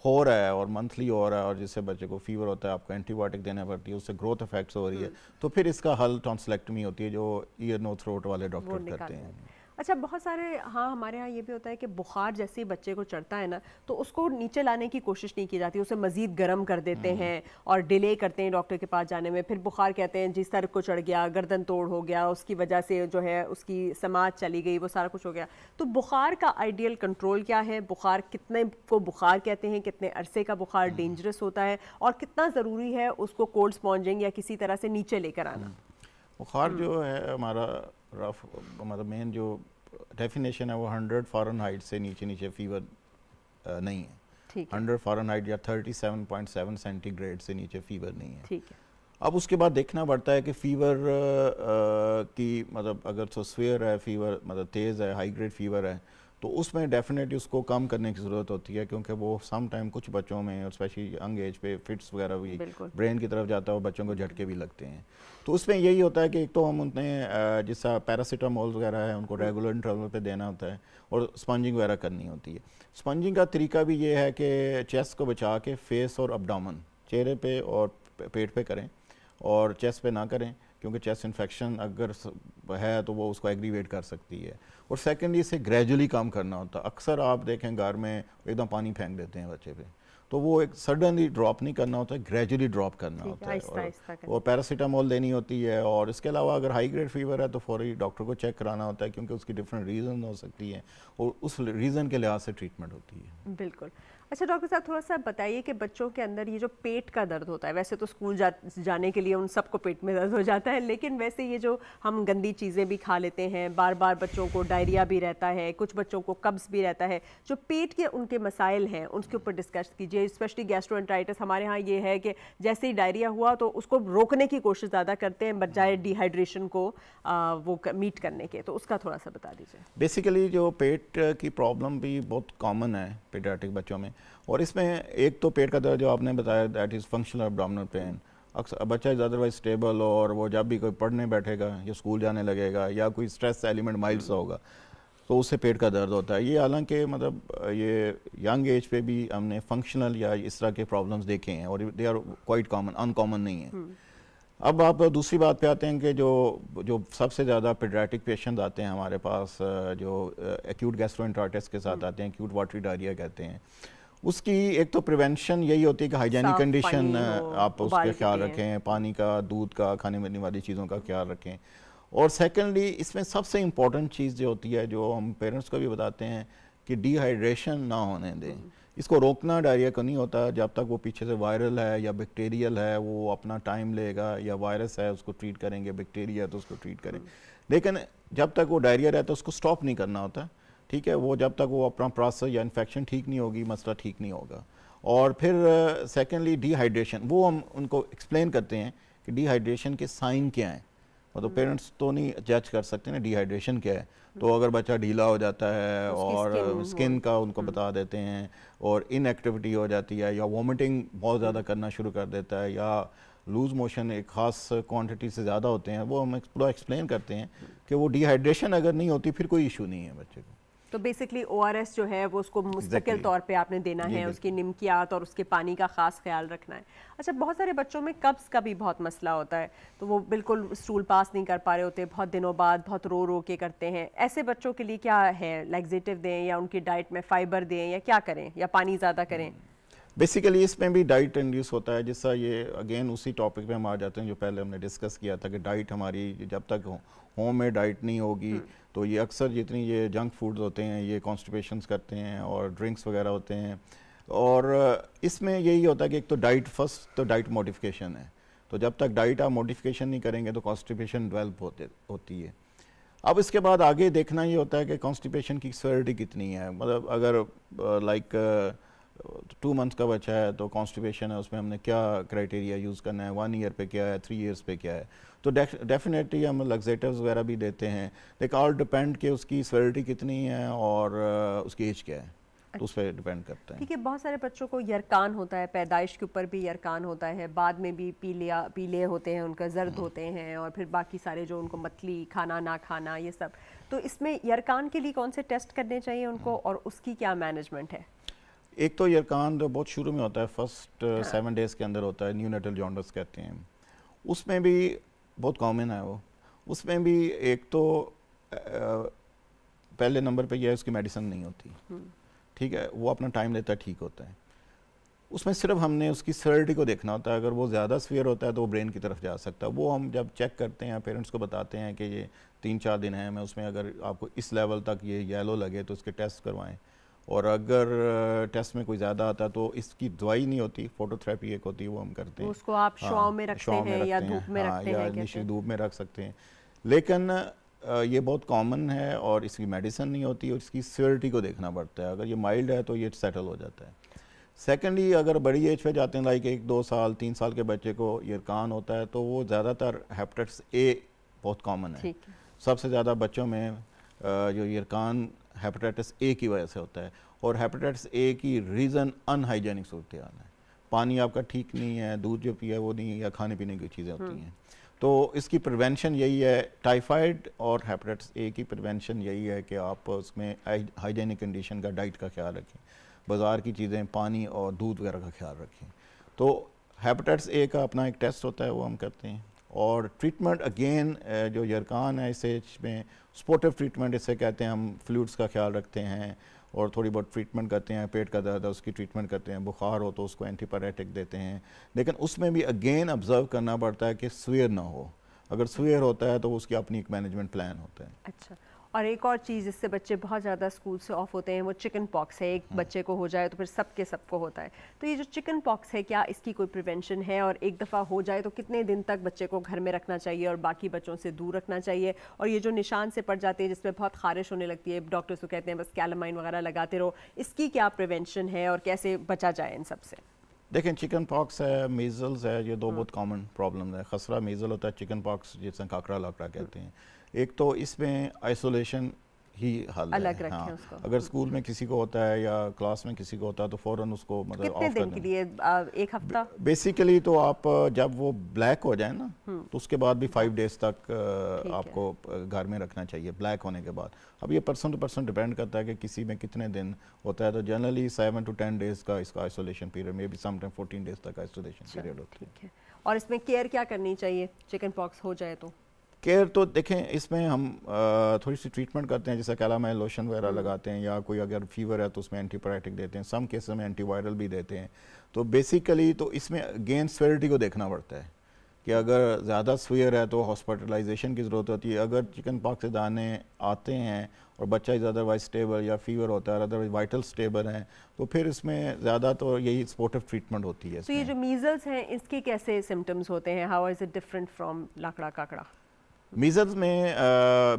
हो रहा है और मंथली हो रहा है, और जिससे बच्चे को फीवर होता है, आपको एंटीबायोटिक देना पड़ती है, उससे ग्रोथ इफेक्ट्स हो रही है, तो फिर इसका हल टॉन्सिलेक्टमी होती है, जो ईयर नो थ्रोट वाले डॉक्टर करते हैं। अच्छा, बहुत सारे, हाँ, हमारे यहाँ ये भी होता है कि बुखार जैसे ही बच्चे को चढ़ता है ना, तो उसको नीचे लाने की कोशिश नहीं की जाती, उसे मज़ीद गर्म कर देते हैं और डिले करते हैं डॉक्टर के पास जाने में। फिर बुखार कहते हैं जी सर को चढ़ गया, गर्दन तोड़ हो गया, उसकी वजह से जो है उसकी समाज चली गई, वो सारा कुछ हो गया। तो बुखार का आइडियल कंट्रोल क्या है? बुखार कितने को बुखार कहते हैं, कितने अरसे का बुखार डेंजरस होता है, और कितना ज़रूरी है उसको कोल्ड स्पॉन्जिंग या किसी तरह से नीचे लेकर आना? बुखार जो है हमारा रफ, मतलब मेन जो डेफिनेशन है वो 100 फ़ारेनहाइट से नीचे फीवर नहीं है। 100 फ़ारेनहाइट या 37.7 सेंटीग्रेड से नीचे फीवर नहीं है। ठीक है। अब उसके बाद देखना पड़ता है कि फीवर की, मतलब अगर तो स्वेयर है फीवर, मतलब तेज़ है, हाई ग्रेड फीवर है, तो उसमें डेफिनेटली उसको कम करने की ज़रूरत होती है, क्योंकि वो सम टाइम कुछ बच्चों में, और स्पेशली यंग एज पे फिट्स वगैरह भी ब्रेन की तरफ जाता है और बच्चों को झटके भी लगते हैं। तो उसमें यही होता है कि एक तो हम उन्हें जैसा पैरासीटामोल वगैरह है उनको रेगुलर इंटरवल पे देना होता है, और स्पंजिंग वगैरह करनी होती है। स्पंजिंग का तरीका भी ये है कि चेस्ट को बचा के फेस और अब्डोमेन, चेहरे पे और पेट पे करें, और चेस्ट पे ना करें, क्योंकि चेस्ट इन्फेक्शन अगर है तो वो उसको एग्रीवेट कर सकती है। और सेकेंडली इसे ग्रेजुअली काम करना होता है। अक्सर आप देखें घर में एकदम पानी फेंक देते हैं बच्चे पे, तो वो एक सडनली ड्रॉप नहीं करना होता है, ग्रेजुअली ड्रॉप करना होता है, और पैरासीटामोल देनी होती है। और इसके अलावा अगर हाई ग्रेड फीवर है तो फौरी डॉक्टर को चेक कराना होता है, क्योंकि उसकी डिफरेंट रीज़न हो सकती है, और उस रीज़न के लिहाज से ट्रीटमेंट होती है। बिल्कुल। अच्छा डॉक्टर साहब, थोड़ा सा बताइए कि बच्चों के अंदर ये जो पेट का दर्द होता है, वैसे तो स्कूल जाने के लिए उन सबको पेट में दर्द हो जाता है, लेकिन वैसे ये जो हम गंदी चीज़ें भी खा लेते हैं, बार बार बच्चों को डायरिया भी रहता है, कुछ बच्चों को कब्ज़ भी रहता है, जो पेट के उनके मसाइल हैं उनके ऊपर डिस्कस कीजिए। स्पेशली गैस्ट्रोएंटराइटिस, हमारे यहाँ ये है कि जैसे ही डायरिया हुआ तो उसको रोकने की कोशिश ज़्यादा करते हैं, बजाय डिहाइड्रेशन को वो मीट करने के, तो उसका थोड़ा सा बता दीजिए। बेसिकली जो पेट की प्रॉब्लम भी बहुत कॉमन है पीडियाट्रिक बच्चों में, और इसमें एक तो पेट का दर्द जो आपने बताया, that is functional abdominal pain. अक्सर बच्चा इज़ अदरवाइज स्टेबल, और वो जब भी कोई पढ़ने बैठेगा या स्कूल जाने लगेगा या कोई स्ट्रेस एलिमेंट माइल्ड सा होगा तो उससे पेट का दर्द होता है। ये हालांकि मतलब ये यंग एज पे भी हमने फंक्शनल या इस तरह के प्रॉब्लम्स देखे हैं, और they are quite common, uncommon नहीं है। अब आप दूसरी बात पे आते हैं कि जो सबसे ज़्यादा पीडियाट्रिक पेशेंट आते हैं हमारे पास, जो एक्यूट गैस्ट्रोएंटराइटिस के साथ आते हैं, एक्यूट वाटरी डायरिया कहते हैं, उसकी एक तो प्रिवेंशन यही होती है कि हाइजीनिक कंडीशन आप उसका ख्याल रखें, पानी का, दूध का, खाने पीने वाली चीज़ों का ख्याल रखें। और सेकेंडली इसमें सबसे इम्पॉर्टेंट चीज़ जो होती है, जो हम पेरेंट्स को भी बताते हैं, कि डिहाइड्रेशन ना होने दें। इसको रोकना डायरिया को नहीं होता, जब तक वो पीछे से वायरल है या बैक्टीरियल है वो अपना टाइम लेगा, या वायरस है उसको ट्रीट करेंगे, बैक्टीरिया है तो उसको ट्रीट करेंगे, लेकिन जब तक वो डायरिया रहता है उसको स्टॉप नहीं करना होता। ठीक है, वो जब तक वो अपना प्रोसेस या इन्फेक्शन ठीक नहीं होगी, मसला ठीक नहीं होगा। और फिर सेकेंडली डिहाइड्रेशन, वो हम उनको एक्सप्लेन करते हैं कि डिहाइड्रेशन के साइन क्या हैं। मतलब पेरेंट्स तो नहीं जज कर सकते ना डिहाइड्रेशन क्या है, तो अगर बच्चा ढीला हो जाता है और स्किन का उनको बता देते हैं और इनएक्टिविटी हो जाती है या वॉमिटिंग बहुत ज़्यादा करना शुरू कर देता है या लूज मोशन एक ख़ास क्वांटिटी से ज़्यादा होते हैं, वो हम पूरा एक्सप्लेन करते हैं कि वो डिहाइड्रेशन अगर नहीं होती फिर कोई इशू नहीं है बच्चे को। तो बेसिकली ORS जो है वो उसको मुस्तकिल तौर पे आपने देना है, उसकी निमकियात और उसके पानी का ख़ास ख्याल रखना है। अच्छा, बहुत सारे बच्चों में कब्ज़ का भी बहुत मसला होता है, तो वो बिल्कुल स्टूल पास नहीं कर पा रहे होते, बहुत दिनों बाद बहुत रो रो के करते हैं। ऐसे बच्चों के लिए क्या है, लैक्सेटिव दें या उनकी डाइट में फाइबर दें या क्या करें, या पानी ज़्यादा करें? बेसिकली इसमें भी डाइट इंड्यूस होता है, जिसका ये अगेन उसी टॉपिक पे हम आ जाते हैं जो पहले हमने डिस्कस किया था कि डाइट हमारी जब तक होम में डाइट नहीं होगी तो ये अक्सर जितनी ये जंक फूड्स होते हैं ये कॉन्स्टिपेशंस करते हैं और ड्रिंक्स वगैरह होते हैं। और इसमें यही होता है कि एक तो डाइट फर्स्ट तो डाइट मॉडिफिकेशन है, तो जब तक डाइट आप मॉडिफिकेशन नहीं करेंगे तो कॉन्स्टिपेशन डेवलप होती है। अब इसके बाद आगे देखना ये होता है कि कॉन्स्टिपेशन की सीवियरिटी कितनी है, मतलब अगर लाइक 2 मंथ्स का बच्चा है तो कॉन्स्टिपेशन है, उसमें हमने क्या क्राइटेरिया यूज़ करना है, 1 ईयर पे क्या है, 3 इयर्स पे क्या है, तो डेफिनेटली हम लग्जेटिव्स वगैरह भी देते हैं। लेकिन ऑल डिपेंड कि उसकी सीवियरिटी कितनी है और उसकी एज क्या है, तो उस पर डिपेंड करता है। ठीक है, बहुत सारे बच्चों को यरकान होता है, पैदाइश के ऊपर भी यरकान होता है, बाद में भी पीले होते हैं, उनका जर्द होते हैं, और फिर बाकी सारे जो उनको मतली, खाना ना खाना, ये सब। तो इसमें यरकान के लिए कौन से टेस्ट करने चाहिए उनको और उसकी क्या मैनेजमेंट है? एक तो यरकान जो बहुत शुरू में होता है, फर्स्ट 7 डेज़ के अंदर होता है, न्यूनेटल जॉन्डिस कहते हैं, उसमें भी बहुत कॉमन है वो। उसमें भी एक तो पहले नंबर पे यह है उसकी मेडिसिन नहीं होती, ठीक है, वो अपना टाइम लेता है, ठीक होता है। उसमें सिर्फ हमने उसकी सीवियरिटी को देखना होता है, अगर वो ज़्यादा सीवियर होता है तो वो ब्रेन की तरफ जा सकता है। वो हम जब चेक करते हैं, पेरेंट्स को बताते हैं कि ये 3-4 दिन है, मैं उसमें अगर आपको इस लेवल तक ये येलो लगे तो उसके टेस्ट करवाएं, और अगर टेस्ट में कोई ज़्यादा आता तो इसकी दवाई नहीं होती, फोटोथेरेपी एक होती है, वो हम करते हैं। उसको आप छांव में रखते हैं या धूप में रखते हैं? निश्चित धूप में रख सकते हैं, लेकिन ये बहुत कॉमन है और इसकी मेडिसिन नहीं होती और इसकी सीवियरिटी को देखना पड़ता है। अगर ये माइल्ड है तो ये सेटल हो जाता है। सेकेंडली, अगर बड़ी एज पे जाते हैं, लाइक 1-2 साल 3 साल के बच्चे को यरकान होता है तो वो ज़्यादातर हेपेटाइटिस ए बहुत कॉमन है। सबसे ज़्यादा बच्चों में जो यरकान हेपेटाइटिस ए की वजह से होता है, और हेपेटाइटिस ए की रीज़न अनहाइजेनिक सूरत हाल है, पानी आपका ठीक नहीं है, दूध जो पिया वो नहीं है, या खाने पीने की चीज़ें होती हैं। तो इसकी प्रिवेंशन यही है, टाइफाइड और हेपेटाइटिस ए की प्रिवेंशन यही है कि आप उसमें हाइजेनिक कंडीशन का, डाइट का ख्याल रखें, बाज़ार की चीज़ें, पानी और दूध वगैरह का ख्याल रखें। तो हेपेटाइटिस ए का अपना एक टेस्ट होता है, वो हम करते हैं। और ट्रीटमेंट अगेन जो यरकान है इस एज में स्पोर्टिव ट्रीटमेंट इसे कहते हैं, हम फ्लूइड्स का ख्याल रखते हैं और थोड़ी बहुत ट्रीटमेंट करते हैं, पेट का दर्द है उसकी ट्रीटमेंट करते हैं, बुखार हो तो उसको एंटीपायरेटिक देते हैं। लेकिन उसमें भी अगेन ऑब्जर्व करना पड़ता है कि सीवियर ना हो, अगर सीवियर होता है तो उसकी अपनी एक मैनेजमेंट प्लान होता है। अच्छा, और एक और चीज़ जिससे बच्चे बहुत ज़्यादा स्कूल से ऑफ होते हैं वो चिकन पॉक्स है। एक बच्चे को हो जाए तो फिर सबको होता है, तो ये जो चिकन पॉक्स है, क्या इसकी कोई प्रिवेंशन है? और एक दफ़ा हो जाए तो कितने दिन तक बच्चे को घर में रखना चाहिए और बाकी बच्चों से दूर रखना चाहिए? और ये जो निशान से पड़ जाते हैं जिसमें बहुत खारिश होने लगती है, डॉक्टर्स को कहते हैं बस कैलामाइन वगैरह लगाते रहो, इसकी क्या प्रिवेंशन है और कैसे बचा जाए इन सब से? देखें, चिकन पॉक्स है, मीज़ल्स है, ये दो बहुत कॉमन प्रॉब्लम है। खसरा मीज़ल होता है, चिकन पॉक्स जिसे काकड़ा लाकड़ा कहते हैं। एक तो इसमें आइसोलेशन ही हल अलग है। रखें उसको। अगर स्कूल में किसी को होता है या क्लास में किसी को होता है तो फ़ौरन उसको मतलब कितने दिन के लिए? 1 हफ्ता? बेसिकली तो आप जब वो ब्लैक हो जाए ना तो उसके बाद भी 5 डेज तक आपको घर में रखना चाहिए, ब्लैक होने के बाद। अब ये पर्सन टू पर्सन डिपेंड करता है कि किसी में कितने दिन होता है, तो जनरली 7 to 10 डेज का इसका isolation period, may be sometime 14 days तक आइसोलेशन पीरियड होता है। ठीक है, और इसमें केयर क्या करनी चाहिए चिकन पॉक्स हो जाए तो? केयर तो देखें, इसमें हम थोड़ी सी ट्रीटमेंट करते हैं, जैसे कैलामाइन लोशन वगैरह लगाते हैं, या कोई अगर फीवर है तो उसमें एंटीबायोटिक देते हैं, सम केसेस में एंटीवायरल भी देते हैं। तो बेसिकली तो इसमें अगेन सीवियरिटी को देखना पड़ता है कि अगर ज़्यादा सीवियर है तो हॉस्पिटलाइजेशन की ज़रूरत होती है। अगर चिकन पॉक्स से दाने आते हैं और बच्चा इज़ अदरवाइज स्टेबल या फीवर होता है, अदरवाइज वाइटल स्टेबल हैं, तो फिर इसमें ज़्यादा तो यही स्पोर्टिव ट्रीटमेंट होती है। तो ये जो मीजल्स हैं इसके कैसे सिम्टम्स होते हैं? How is it different from लाकड़ा काकड़ा? मीज़ल्स में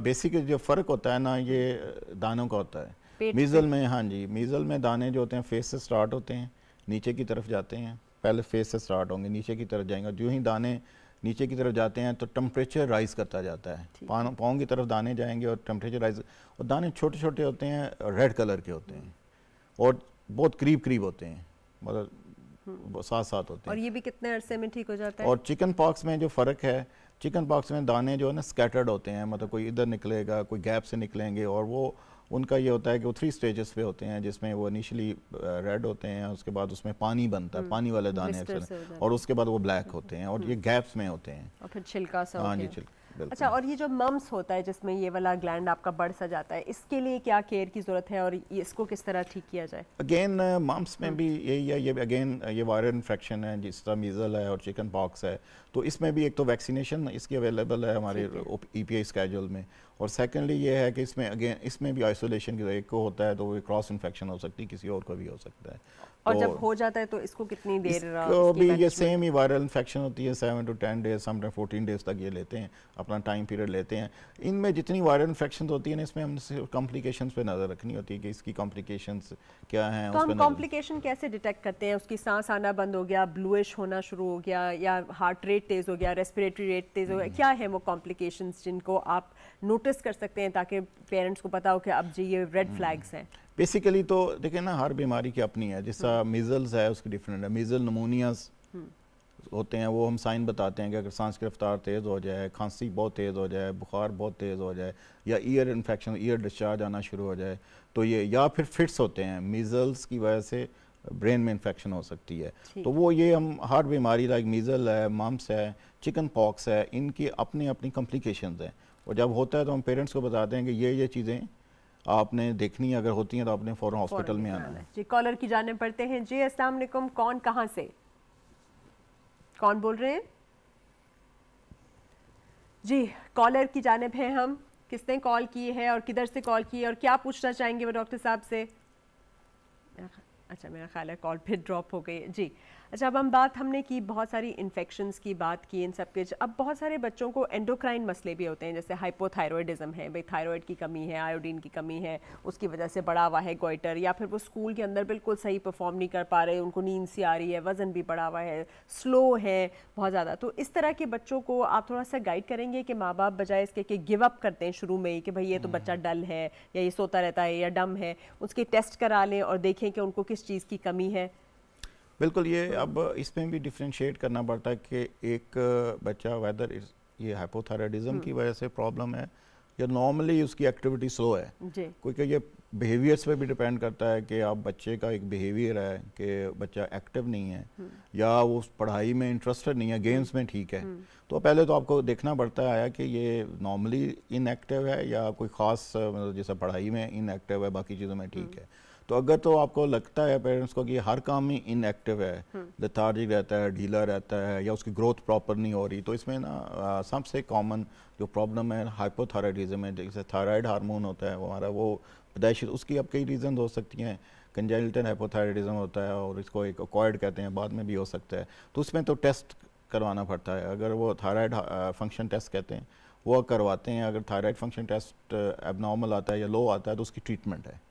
बेसिकली जो फ़र्क होता है ना, ये दानों का होता है। मीज़ल में, हाँ जी, मीज़ल में दाने जो होते हैं फेस से स्टार्ट होते हैं, नीचे की तरफ जाते हैं, पहले फेस से स्टार्ट होंगे, नीचे की तरफ जाएंगे, जो ही दाने नीचे की तरफ जाते हैं तो टेम्परेचर राइज करता जाता है, पाँव की तरफ दाने जाएंगे और टेम्परेचर राइज, और दाने छोटे छोटे होते हैं, रेड कलर के होते हैं और बहुत करीब करीब होते हैं, मतलब साथ साथ होते हैं। और ये भी कितने अरसे में ठीक हो जाता है? और चिकन पॉक्स में जो फ़र्क है, चिकन पॉक्स में दाने जो है ना स्कैटर्ड होते हैं, मतलब कोई इधर निकलेगा, कोई गैप से निकलेंगे, और वो उनका ये होता है कि वो 3 स्टेजेस पे होते हैं, जिसमें वो इनिशियली रेड होते हैं, उसके बाद उसमें पानी बनता है, पानी वाले दाने अक्सर, और उसके बाद वो ब्लैक होते हैं और ये गैप्स में होते हैं और फिर छिलका सा। हाँ जी, छिलका। अच्छा, और ये जो मम्स होता है जिसमें ये वाला ग्लैंड आपका बढ़ सा जाता है, इसके लिए क्या केयर की ज़रूरत है और इसको किस तरह ठीक किया जाए? अगेन मम्स में भी यही है, ये अगेन ये वायरल इन्फेक्शन है, जिस तरह मीज़ल है और चिकन पॉक्स है, तो इसमें भी एक तो वैक्सीनेशन इसकी अवेलेबल है हमारे EPI स्केड्यूल में, और सेकेंडली ये है कि इसमें अगेन इसमें भी आइसोलेशन की एक को होता है तो वो क्रॉस इन्फेक्शन हो सकती है, किसी और को भी हो सकता है। और जब हो जाता है तो इसको कितनी देर इसको भी ये सेम ही वायरल इन्फेक्शन होती है, 7 to 10 डेज, समटाइम 14 डेज तक ये लेते हैं, अपना टाइम पीरियड लेते हैं। इनमें जितनी वायरल इन्फेक्शन होती है ना, इसमें हमने कॉम्प्लिकेशंस पे नज़र रखनी होती है कि इसकी कॉम्प्लिकेशंस क्या हैं। तो हम कॉम्प्लिकेशन कैसे डिटेक्ट करते हैं? उसकी सांस आना बंद हो गया, ब्लूइश होना शुरू हो गया, या हार्ट रेट तेज़ हो गया, रेस्पिरेटरी रेट तेज़ हो गया, क्या है वो कॉम्प्लिकेशंस जिनको आप नोटिस कर सकते हैं ताकि पेरेंट्स को पता हो कि अब जी ये रेड फ्लैग्स हैं? बेसिकली तो देखिए ना, हर बीमारी की अपनी है, जैसा मीजल्स है उसकी डिफरेंट है, मीजल नमोनियाज होते हैं, वो हम साइन बताते हैं कि अगर सांस की रफ्तार तेज़ हो जाए, खांसी बहुत तेज़ हो जाए, बुखार बहुत तेज़ हो जाए, या ईयर इन्फेक्शन, ईयर डिस्चार्ज आना शुरू हो जाए, तो ये, या फिर फिट्स होते हैं, मीजल्स की वजह से ब्रेन में इन्फेक्शन हो सकती है, तो वो ये हम हर बीमारी लाइक मीजल है, मम्स है, चिकन पॉक्स है, इनकी अपनी अपनी कॉम्प्लिकेशंस हैं, और जब होता है तो हम पेरेंट्स को बताते हैं कि ये चीज़ें आपने देखनी है, अगर होती हैं तो आपने फ़ौरन हॉस्पिटल में आना है। जी, कॉलर की जानिब पढ़ते हैं। जी अस्सलाम वालेकुम, कौन कहाँ से, कौन बोल रहे हैं? जी, कॉलर की जानिब हैं हम, किसने कॉल की है और किधर से कॉल की है और क्या पूछना चाहेंगे वो डॉक्टर साहब से? अच्छा, मेरा ख्याल है कॉल फिर ड्रॉप हो गई। जी, अच्छा, अब हमने की बहुत सारी इन्फेक्शंस की बात की, इन सब के अब बहुत सारे बच्चों को एंडोक्राइन मसले भी होते हैं, जैसे हाइपोथायरॉयडिज्म है, भाई थायराइड की कमी है, आयोडीन की कमी है, उसकी वजह से बढ़ा हुआ है गोइटर, या फिर वो स्कूल के अंदर बिल्कुल सही परफॉर्म नहीं कर पा रहे, उनको नींद सी आ रही है, वज़न भी बढ़ा हुआ है, स्लो है बहुत ज़्यादा। तो इस तरह के बच्चों को आप थोड़ा सा गाइड करेंगे कि माँ बाप बजाय इसके कि गिव अप करते हैं शुरू में ही कि भाई ये तो बच्चा डल है या ये सोता रहता है या डम है, उसके टेस्ट करा लें और देखें कि उनको किस चीज़ की कमी है? बिल्कुल, ये अब इसमें भी डिफ्रेंशिएट करना पड़ता है कि एक बच्चा वेदर ये हाइपोथायराइडिज्म की वजह से प्रॉब्लम है या नॉर्मली उसकी एक्टिविटी स्लो है, क्योंकि ये बिहेवियर्स पे भी डिपेंड करता है कि आप बच्चे का एक बिहेवियर है कि बच्चा एक्टिव नहीं है या वो पढ़ाई में इंटरेस्टेड नहीं है, गेम्स में ठीक है, तो पहले तो आपको देखना पड़ता है कि ये नॉर्मली इनएक्टिव है या कोई ख़ास मतलब जैसे पढ़ाई में इनएक्टिव है, बाकी चीज़ों में ठीक है। तो अगर तो आपको लगता है पेरेंट्स को कि हर काम में इनएक्टिव है, लेथार्जिक रहता है, ढीला रहता है, या उसकी ग्रोथ प्रॉपर नहीं हो रही, तो इसमें ना सबसे कॉमन जो प्रॉब्लम है हाइपोथायराइडिज्म है, जैसे थायराइड हार्मोन होता है वो हमारा, वो पैदाइशी, उसकी अब कई रीज़न हो सकती हैं, कंजेनिटल हाइपोथायराइडिज्म होता है और इसको एक एक्वायर्ड कहते हैं, बाद में भी हो सकता है, तो उसमें तो टेस्ट करवाना पड़ता है। अगर वो थायराइड फंक्शन टेस्ट कहते हैं वो करवाते हैं, अगर थायराइड फंक्शन टेस्ट एबनॉर्मल आता है या लो आता है तो उसकी ट्रीटमेंट है।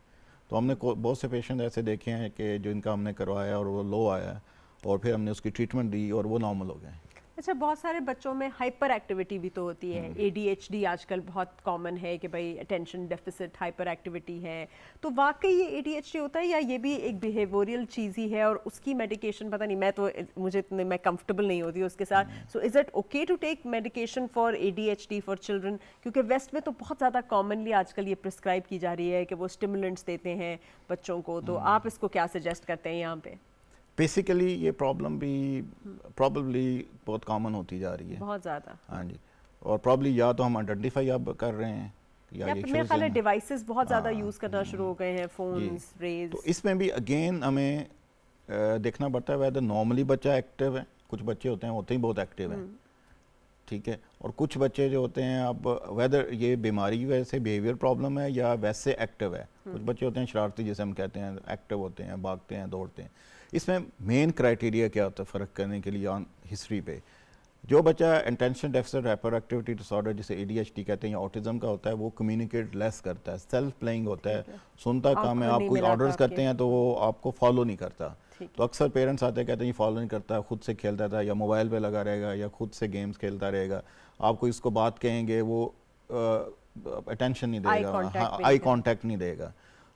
तो हमने बहुत से पेशेंट ऐसे देखे हैं कि जो इनका हमने करवाया और वो लो आया और फिर हमने उसकी ट्रीटमेंट दी और वो नॉर्मल हो गए। अच्छा, बहुत सारे बच्चों में हाइपर एक्टिविटी भी तो होती है, ADHD आजकल बहुत कॉमन है कि भाई अटेंशन डेफिसिट हाइपर एक्टिविटी है, तो वाकई ये ADHD होता है या ये भी एक बिहेवियरल चीज़ ही है और उसकी मेडिकेशन पता नहीं, मैं कंफर्टेबल नहीं होती उसके साथ, so is it okay to take medication for ADHD for children? क्योंकि वेस्ट में तो बहुत ज़्यादा कॉमनली आजकल ये प्रिस्क्राइब की जा रही है कि वो स्टिमुलेंट्स देते हैं बच्चों को, तो आप इसको क्या सजेस्ट करते हैं यहाँ पे? बेसिकली ये प्रॉब्लम भी प्रॉब्ली बहुत कॉमन होती जा रही है, बहुत ज़्यादा। हाँ जी, और प्रॉब्ली या तो हम आइडेंटिफाई अब कर रहे हैं या मेरे ख्याल है डिवाइसेस बहुत ज़्यादा यूज़ करना शुरू हो गए हैं, फोन्स, रेज। तो इसमें भी अगेन हमें देखना पड़ता है वेदर नॉर्मली बच्चा एक्टिव है, कुछ बच्चे होते ही बहुत एक्टिव हैं, ठीक है, और कुछ बच्चे जो होते हैं अब वेदर ये बीमारी की वजह से बिहेवियर प्रॉब्लम है या वैसे एक्टिव है, कुछ बच्चे होते हैं शरारती जैसे हम कहते हैं, एक्टिव होते हैं, भागते हैं, दौड़ते हैं। इसमें मेन क्राइटेरिया क्या होता है फ़र्क करने के लिए ऑन हिस्ट्री पे? जो बच्चा attention deficit hyper activity disorder जिसे ADHD कहते हैं या ऑटिज्म का होता है, वो कम्युनिकेट लेस करता है, सेल्फ प्लेइंग होता है, सुनता कम है, आप कोई ऑर्डर्स करते हैं तो वो आपको फॉलो नहीं करता, तो अक्सर पेरेंट्स आते हैं कहते हैं ये फॉलो नहीं करता, खुद से खेलता था या मोबाइल पे लगा रहेगा या खुद से गेम्स खेलता रहेगा, आपको इसको बात कहेंगे वो अटेंशन नहीं देगा, आई कांटेक्ट नहीं देगा,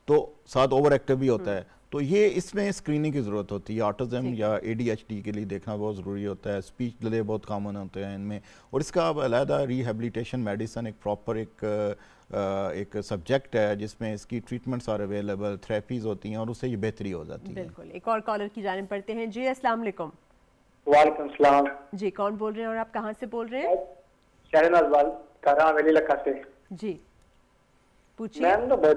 तो साथ ओवर एक्टिव भी होता है। तो ये इसमें स्क्रीनिंग की ज़रूरत होती है। ऑटिज्म या ADHD के लिए देखना बहुत ज़रूरी होता है, स्पीच डिले बहुत कॉमन होते हैं इनमें, और इसका अब अलहदा रिहेबिलिटेशन मेडिसिन एक प्रॉपर एक सब्जेक्ट है जिसमें इसकी ट्रीटमेंट्स आर अवेलेबल, थेरेपीज होती हैं और उससे ये बेहतरी हो जाती है। बिल्कुल। एक और कॉलर की जानिब पढ़ते हैं। जी अस्सलाम वालेकुम। वालेकुम सलाम जी, कौन बोल रहे हैं और आप कहाँ से बोल रहे हैं? शहनाज कारा हवेली लखा से। जी पूछिए। मैम ना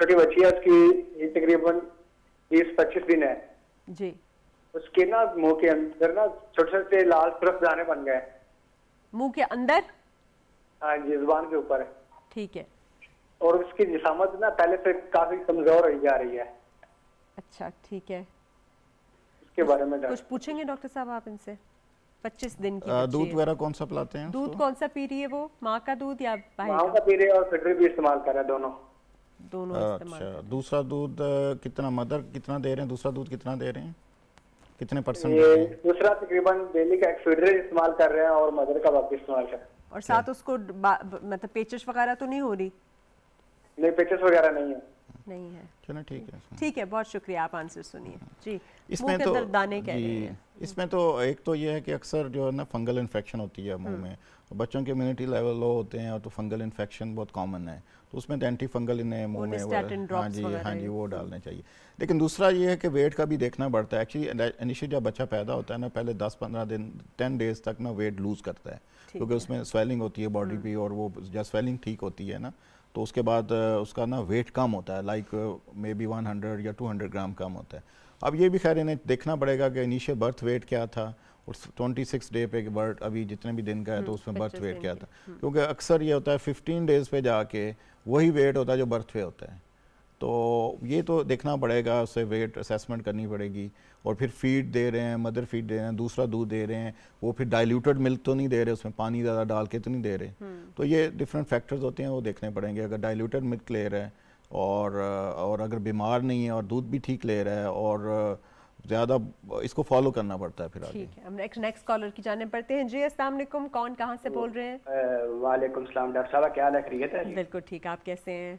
छोटी बच्ची है, उसकी तकरीबन 20-25 दिन है जी। उसके ना मुंह के अंदर ना छोटे छोटे लाल सुरख दाने बन गए। मुंह के अंदर? हाँ जी, जुबान के ऊपर। ठीक है। और उसकी जिसामत ना पहले से काफी कमजोर हो जा रही है। अच्छा ठीक है। उसके बारे में कुछ पूछेंगे डॉक्टर साहब आप इनसे? 25 दिन की दूध वगैरह कौन सा पिलाते हैं? दूध कौन सा पी रही है वो? माँ का दूध या बाहर माँ का पी रही है और फिटर भी इस्तेमाल कर रहा है, दोनों इस्तेमाल। अच्छा, दूसरा दूध कितना, मदर कितना दे रहे हैं? दूसरा दूध कितना दे रहे हैं, कितने % दे रहे हैं? दूसरा तकरीबन डेली का एक फीडर इस्तेमाल कर रहे हैं और मदर का बाकी इस्तेमाल कर रहे हैं। और साथ उसको मतलब पेचिश वगैरह तो नहीं हो रही? नहीं, पेचिश वगैरह नहीं है। नहीं है। चलो ठीक है। ठीक है, बहुत शुक्रिया, आप आंसर सुनिए जी। इसमें तो दाने कह रहे हैं। इसमें तो एक तो ये है कि अक्सर जो है ना फंगल इन्फेक्शन होती है मुंह में, बच्चों के इम्यूनिटी लेवल लो होते हैं और तो फंगल इन्फेक्शन बहुत कॉमन है, तो उसमें तो एंटी फंगल इन्हें मुंह में हाँ जी वो डालने चाहिए। लेकिन दूसरा ये है कि वेट का भी देखना पड़ता है। एक्चुअली इनिशियली जब बच्चा पैदा होता है ना, पहले 10-15 दिन 10 डेज तक ना वेट लूज करता है, क्योंकि उसमें स्वेलिंग होती है बॉडी पे, और वो जब स्वेलिंग ठीक होती है ना तो उसके बाद उसका ना वेट कम होता है, लाइक मे बी 100 या 200 ग्राम कम होता है। अब ये भी खैर इन्हें देखना पड़ेगा कि इनिशियल बर्थ वेट क्या था और 26 डे पे बर्थ अभी जितने भी दिन का है तो उसमें बर्थ वेट क्या था, क्योंकि अक्सर ये होता है 15 डेज पे जाके वही वेट होता है जो बर्थ पे होता है। तो ये तो देखना पड़ेगा, उससे वेट असेसमेंट करनी पड़ेगी। और फिर फीड दे रहे हैं, मदर फीड दे रहे हैं, दूसरा दूध दे रहे हैं, वो फिर डाइल्यूटेड मिल्क तो नहीं दे रहे, उसमें पानी ज़्यादा डाल के तो नहीं दे रहे। तो ये डिफरेंट फैक्टर्स होते हैं, वो देखने पड़ेंगे। अगर डाइल्यूटेड मिल्क ले रहा है और अगर बीमार नहीं है और दूध भी ठीक ले रहा है और ज़्यादा, इसको फॉलो करना पड़ता है फिर आगे। ठीक है, हम नेक्स्ट कॉलर की जाने पड़ते हैं। जी अस्सलाम वालेकुम, कौन कहाँ से बोल रहे हैं? वालेकुम सलाम डॉक्टर साहब, क्या हाल है? खैरियत है? बिल्कुल ठीक, आप कैसे हैं?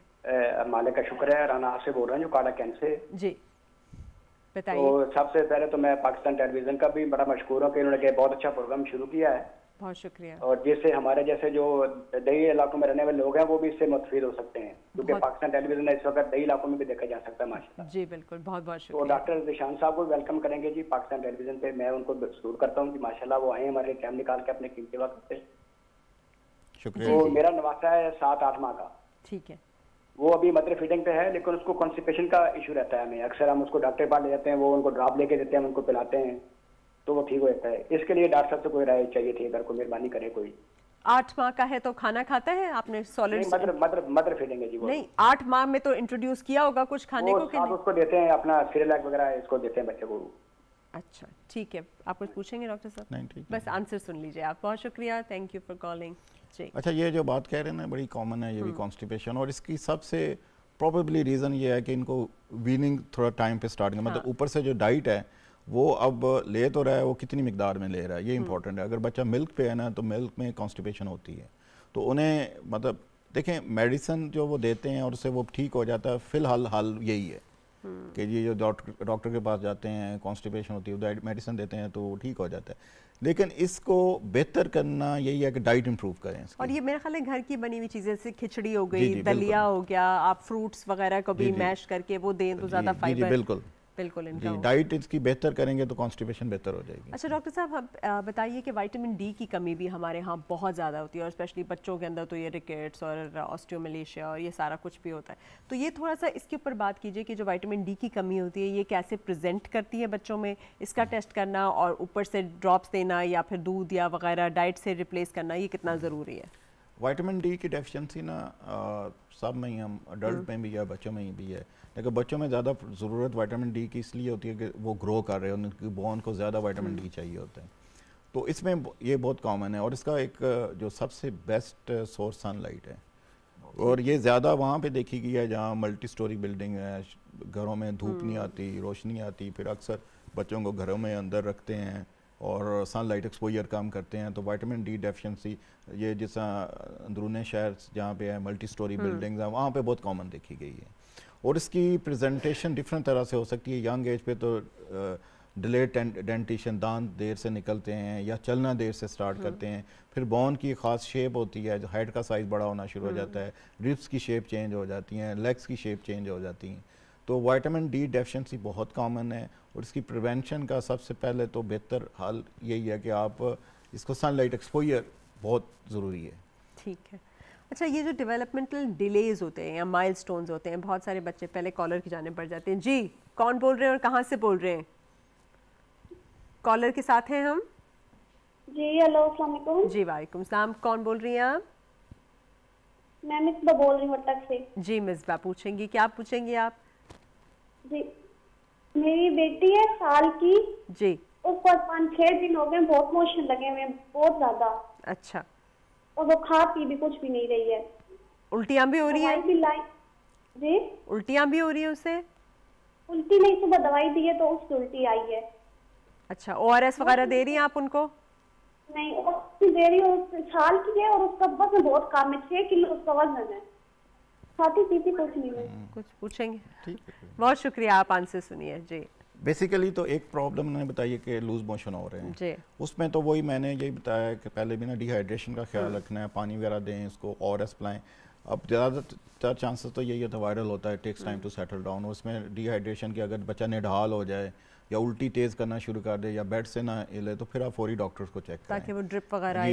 मालिक का शुक्र है। राना आपसे बोल रहा हूँ, जो काला कैंप से। जी बताइए। तो सबसे पहले तो मैं पाकिस्तान टेलीविजन का भी बड़ा मशहूर हूँ कि इन्होंने बहुत अच्छा प्रोग्राम शुरू किया है। बहुत शुक्रिया। और जिससे हमारे जैसे जो दही इलाकों में रहने वाले लोग हैं वो भी इससे मुस्तफीद हो सकते हैं, क्योंकि पाकिस्तान टेलीविजन इस वक्त दही इलाकों में भी देखा जा सकता है माशाल्लाह। जी बिल्कुल, बहुत बहुत शुक्रिया। तो डॉक्टर जिशान साहब को वेलकम करेंगे जी पाकिस्तान टेलीविजन पे। मैं उनको जरूर करता हूँ कि माशाल्लाह वो आए हमारे टाइम निकाल के अपने कीमती वक्त से। शुक्रिया। तो मेरा नवासा है 7-8 माह का। ठीक है। वो अभी मदर फीडिंग पे है, लेकिन उसको कॉन्स्टिपेशन का इशू रहता है। हमें अक्सर हम उसको डॉक्टर के पास ले जाते हैं, वो उनको ड्रॉप लेके देते हैं, उनको पिलाते हैं, तो वो ठीक हो जाता है। इसके लिए डॉक्टर साहब से कोई राय चाहिए थी, अगर कोई मेहरबानी करे कोई। 8 माह का है तो खाना खाता है? आपने सॉलिड मदर फीडिंग है जी वो। नहीं, 8 माह में तो इंट्रोड्यूस किया होगा कुछ खाने को कि नहीं? उसको देते हैं अपना सिरेलैक वगैरह, इसको देते हैं बच्चे को। अच्छा ठीक है, आप कुछ पूछेंगे डॉक्टर साहब? नहीं ठीक, बस आंसर सुन लीजिए आप। बहुत शुक्रिया, थैंक यू फॉर कॉलिंग जी। अच्छा, ये जो बात कह रहे हैं ना बड़ी कॉमन है ये भी कॉन्स्टिपेशन, और इसकी सबसे प्रॉबेबली रीज़न ये है कि इनको वीनिंग थोड़ा टाइम पे स्टार्ट मतलब ऊपर से जो डाइट है वो अब ले तो रहा है, वो कितनी मिकदार में ले रहा है ये इंपॉर्टेंट है। अगर बच्चा मिल्क पे है ना तो मिल्क में कॉन्स्टिपेशन होती है, तो उन्हें मतलब देखें मेडिसिन जो वो देते हैं और उससे वो ठीक हो जाता है। फ़िलहाल हाल यही है कि ये जो डॉक्टर के पास जाते हैं, कॉन्स्टिपेशन होती है, मेडिसिन देते हैं तो वो ठीक हो जाता है। लेकिन इसको बेहतर करना यही है कि डाइट इंप्रूव करें। और ये मेरे ख्याल है घर की बनी हुई चीज़ें, जैसे खिचड़ी हो गई, दलिया हो गया, आप फ्रूट्स वगैरह को भी मैश करके वो दें तो ज़्यादा फाइबर। बिल्कुल बिल्कुल जी, डाइट इसकी बेहतर करेंगे तो कॉन्स्टिपेशन बेहतर हो जाएगी। अच्छा डॉक्टर साहब, बताइए कि विटामिन डी की कमी भी हमारे यहाँ बहुत ज़्यादा होती है, और स्पेशली बच्चों के अंदर तो ये रिकेट्स और ऑस्टियोमलेशिया और ये सारा कुछ भी होता है। तो ये थोड़ा सा इसके ऊपर बात कीजिए कि जो विटामिन डी की कमी होती है ये कैसे प्रेजेंट करती है बच्चों में, इसका टेस्ट करना और ऊपर से ड्रॉप्स देना या फिर दूध या वगैरह डाइट से रिप्लेस करना, ये कितना ज़रूरी है? विटामिन डी की डेफिशिएंसी ना सब में ही, हम अडल्ट में भी है, बच्चों में भी है, लेकिन बच्चों में ज़्यादा ज़रूरत विटामिन डी की इसलिए होती है कि वो ग्रो कर रहे हैं, उनकी बोन को ज़्यादा विटामिन डी चाहिए होता है। तो इसमें ये बहुत कॉमन है, और इसका एक जो सबसे बेस्ट सोर्स सनलाइट है, और ये ज़्यादा वहाँ पे देखी गई है जहाँ मल्टी स्टोरी बिल्डिंग है, घरों में धूप नहीं आती, रोशनी आती, फिर अक्सर बच्चों को घरों में अंदर रखते हैं और सनलाइट एक्सपोजर कम करते हैं, तो विटामिन डी डेफिशिएंसी ये जिस अंदरूनी शहर जहाँ पे है मल्टी स्टोरी बिल्डिंग्स हैं वहाँ पे बहुत कॉमन देखी गई है। और इसकी प्रेजेंटेशन डिफरेंट तरह से हो सकती है। यंग एज पे तो डिलेड डेंटिशन, दांत देर से निकलते हैं या चलना देर से स्टार्ट करते हैं, फिर बोन की ख़ास शेप होती है, हेड का साइज़ बड़ा होना शुरू हो जाता है, रिब्स की शेप चेंज हो जाती हैं, लेग्स की शेप चेंज हो जाती हैं। तो विटामिन डी डेफिशिएंसी बहुत कॉमन है और इसकी प्रिवेंशन का सबसे पहले तो बेहतर हल यही है कि आप इसको सनलाइट एक्सपोजर बहुत ज़रूरी है। ठीक है। अच्छा, ये जो डेवलपमेंटल डिलेज होते हैं या माइलस्टोन्स होते हैं, बहुत सारे बच्चे पहले कॉलर की जाने पड़ जाते हैं। जी, कौन बोल रहे हैं और कहाँ से बोल रहे हैं? कॉलर के साथ हैं हम। जी हेलो, अस्सलाम वालेकुम। जी वालेकुम सलाम। कौन बोल रही हैं आप? मैं मिसबा बोल रही हूँ अटक से। जी मिसबा, पूछेंगी क्या पूछेंगी आप? जी, मेरी बेटी है साल की। जी। उसको 5-6 दिन हो गए, बहुत मोशन लगे हुए हैं, बहुत ज्यादा। अच्छा। और वो खा पी भी कुछ भी नहीं रही है। उल्टियाँ भी हो रही हैं? जी, उल्टियाँ भी हो रही हैं उसे? उल्टी नहीं, सुबह दवाई दी है तो उसकी उल्टी आई है। अच्छा, ORS वगैरह दे रही हैं आप उनको? नहीं, उसकी दे रही हूँ, साल की है और उसका वजन बहुत कम है, 6 किलो उसका वजन है। खाती पीती कुछ नहीं है। कुछ पूछेंगे? ठीक है, बहुत शुक्रिया, आप आंसर सुनिए। जी। बेसिकली तो एक प्रॉब्लम उन्होंने बताई है कि लूज मोशन हो रहे हैं जी। उसमें तो वही मैंने यही बताया कि पहले भी ना डिहाइड्रेशन का ख्याल रखना है, पानी वगैरह दें इसको, ORS पिलाएं। अब ज़्यादातर चांसेस तो यही है तो वायरल होता है, takes time to settle down. उसमें डिहाइड्रेशन की अगर बच्चा निढाल हो जाए या उल्टी तेज़ करना शुरू कर दे या बेड से ना हिले तो फिर आप फौरी डॉक्टर्स को चेक करें ताकि वो ड्रिप वगैरह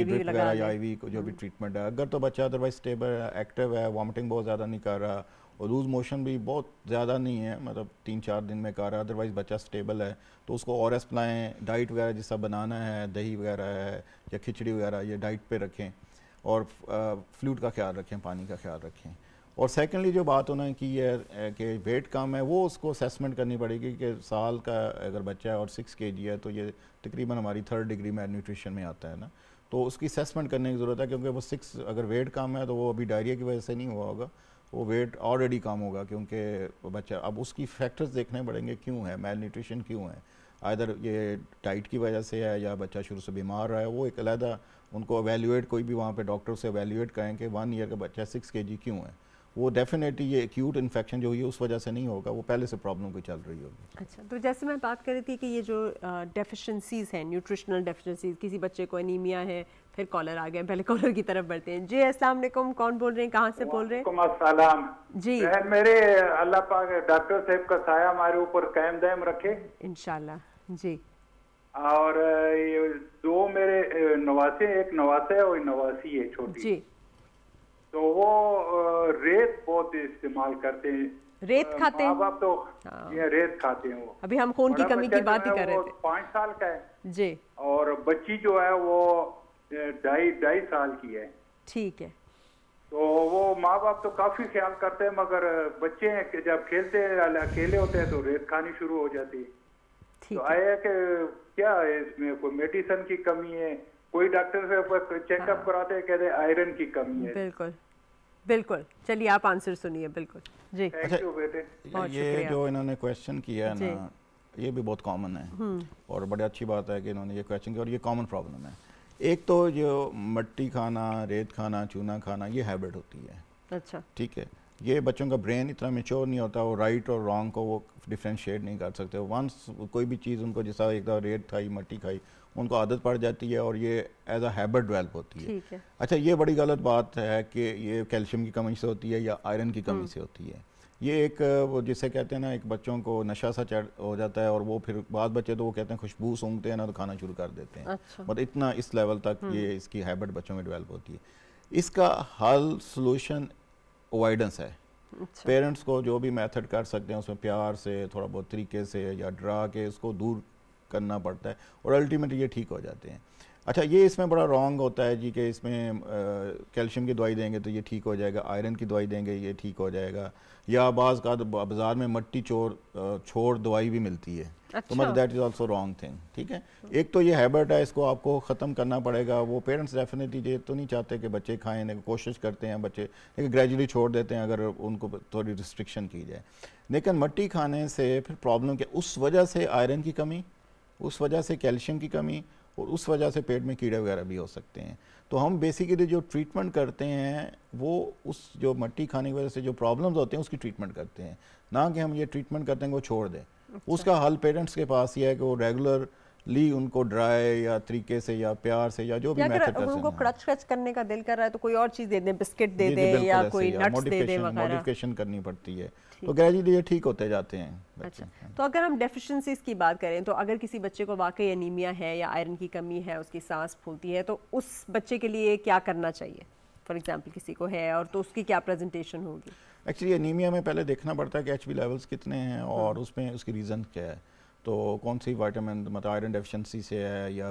या IV को जो भी ट्रीटमेंट है। अगर तो बच्चा अदरवाइज स्टेबल है, एक्टिव है, वॉमिटिंग बहुत ज़्यादा नहीं कर रहा और लूज मोशन भी बहुत ज़्यादा नहीं है, मतलब 3-4 दिन में कर रहा है, अदरवाइज बच्चा स्टेबल है, तो उसको ORS पिलाएँ। डाइट वगैरह जैसा बनाना है, दही वगैरह है या खिचड़ी वगैरह, ये डाइट पे रखें और फ्लूइड का ख्याल रखें, पानी का ख्याल रखें। और सेकेंडली जो बात उन्होंने की है कि वेट कम है, वो उसको असेसमेंट करनी पड़ेगी कि साल का अगर बच्चा है और 6 kg है तो ये तकरीबन हमारी 3rd डिग्री में न्यूट्रिशन में आता है ना, तो उसकी असेसमेंट करने की ज़रूरत है क्योंकि वो 6 अगर वेट कम है तो वो अभी डायरिया की वजह से नहीं हुआ होगा, वो वेट ऑलरेडी कम होगा क्योंकि बच्चा, अब उसकी फैक्टर्स देखने पड़ेंगे क्यों है, मेल न्यूट्रिशन क्यों है, आइदर ये डाइट की वजह से है या बच्चा शुरू से बीमार रहा है, वो एक अलहदा उनको एवेल्यूएट, कोई भी वहाँ पे डॉक्टर से एवेल्यूएट करें कि 1 ईयर का बच्चा 6 kg क्यों है। वो डेफिनेटली ये एक्यूट इन्फेक्शन जो हुई है उस वजह से नहीं होगा, वो पहले से प्रॉब्लम कोई चल रही होगी। अच्छा, तो जैसे मैं बात कर रही थी कि ये जो डेफिशिएंसीज हैं, न्यूट्रिशनल डेफिशिएंसीज, किसी बच्चे को एनीमिया है, फिर कॉलर आ गए, पहले कॉलर की तरफ बढ़ते हैं। जी अस्सलाम वालेकुम, कौन बोल रहे हैं, कहाँ से बोल रहे हैं? अस्सलाम जी। मेरे अल्लाह पाक डॉक्टर साहब का साया हमारे ऊपर कायम दायम रखे इंशाल्लाह। जी। और ये 2 मेरे नवासे, एक नवासा है और नवासी है छोटी जी। तो वो रेत बहुत इस्तेमाल करते हैं। रेत खाते हैं? माँ बाप तो ये रेत खाते हैं। वो अभी हम खून की कमी की बात ही कर रहे थे। 5 साल का है जी। और बच्ची जो है वो 2.5 साल की है। ठीक है। तो वो माँ बाप तो काफी ख्याल करते हैं, मगर बच्चे जब खेलते हैं अकेले होते हैं तो रेत खानी शुरू हो जाती है। तो आया कि क्या है इसमें कोई मेडिसिन की कमी है, कोई डॉक्टर से चेकअप कराते हैं, कहते हैं आयरन की कमी है। बिल्कुल बिल्कुल, चलिए आप आंसर सुनिए। बिल्कुल जी। थैंक यू बेटे। ये जो इन्होंने क्वेश्चन किया है ना, ये भी बहुत कॉमन है और बड़ी अच्छी बात है कि इन्होंने ये क्वेश्चन किया और ये कॉमन प्रॉब्लम है। एक तो जो मट्टी खाना, रेत खाना, चूना खाना, ये हैबिट होती है। अच्छा। ठीक है, ये बच्चों का ब्रेन इतना मेच्योर नहीं होता, वो राइट और रॉन्ग को वो डिफ्रेंशिएट नहीं कर सकते। वंस कोई भी चीज़ उनको, जैसा एक दफ़ा रेत खाई, मट्टी खाई, उनको आदत पड़ जाती है और ये एज अ हैबिट डेवलप होती है। ठीक है। अच्छा, ये बड़ी गलत बात है कि ये कैल्शियम की कमी से होती है या आयरन की कमी से होती है। ये एक वो जिसे कहते हैं ना, एक बच्चों को नशा सा चढ़ हो जाता है और वो फिर बाद बच्चे तो वो कहते हैं खुशबू सूंघते हैं ना तो खाना शुरू कर देते हैं। अच्छा। मतलब इतना इस लेवल तक ये इसकी हैबिट बच्चों में डेवलप होती है। इसका हल सोल्यूशन अवॉइडेंस है। अच्छा। पेरेंट्स को जो भी मेथड कर सकते हैं उसमें प्यार से, थोड़ा बहुत तरीके से या डरा के इसको दूर करना पड़ता है और अल्टीमेटली ये ठीक हो जाते हैं। अच्छा, ये इसमें बड़ा रॉन्ग होता है जी कि इसमें कैल्शियम की दवाई देंगे तो ये ठीक हो जाएगा, आयरन की दवाई देंगे ये ठीक हो जाएगा, या बाज़ का बाज़ार में मट्टी छोड़ दवाई भी मिलती है। अच्छा। तो मतलब that is also wrong thing. ठीक है, एक तो ये हैबिट है, इसको आपको ख़त्म करना पड़ेगा। वो पेरेंट्स डेफिनेटली ये तो नहीं चाहते कि बच्चे खाएं, कोशिश करते हैं बच्चे, लेकिन ग्रेजुअली छोड़ देते हैं अगर उनको थोड़ी रिस्ट्रिक्शन की जाए। लेकिन मट्टी खाने से फिर प्रॉब्लम क्या, उस वजह से आयरन की कमी, उस वजह से कैल्शियम की कमी, और उस वजह से पेट में कीड़े वगैरह भी हो सकते हैं। तो हम बेसिकली जो ट्रीटमेंट करते हैं वो उस जो मट्टी खाने की वजह से जो प्रॉब्लम्स होते हैं उसकी ट्रीटमेंट करते हैं, ना कि हम ये ट्रीटमेंट करते हैं कि वो छोड़ दें। अच्छा। उसका हल पेरेंट्स के पास ये है कि वो रेगुलरली उनको ड्राई या तरीके से या प्यार से या जो भी मेथड कर उनको क्रच करने का दिल कर रहा है तो कोई और चीज़ दे दें, बिस्किट दे दें या कोई नट्स दे दें वगैरह, मॉडिफिकेशन करनी पड़ती है। तो ग्रेजुअली ये ठीक होते जाते हैं। अच्छा, तो अगर हम डेफिशिएंसीज की बात करें तो अगर किसी बच्चे को वाकई एनीमिया है या आयरन की कमी है, उसकी सांस फूलती है, तो उस बच्चे के लिए क्या करना चाहिए? फॉर एग्जांपल किसी को है और तो उसकी क्या प्रेजेंटेशन होगी? एक्चुअली एनीमिया में पहले देखना पड़ता है कि एचबी लेवल्स कितने हैं और उसमें उसकी रीज़न क्या है। तो कौन सी विटामिन, मतलब आयरन डेफिशिएंसी से है या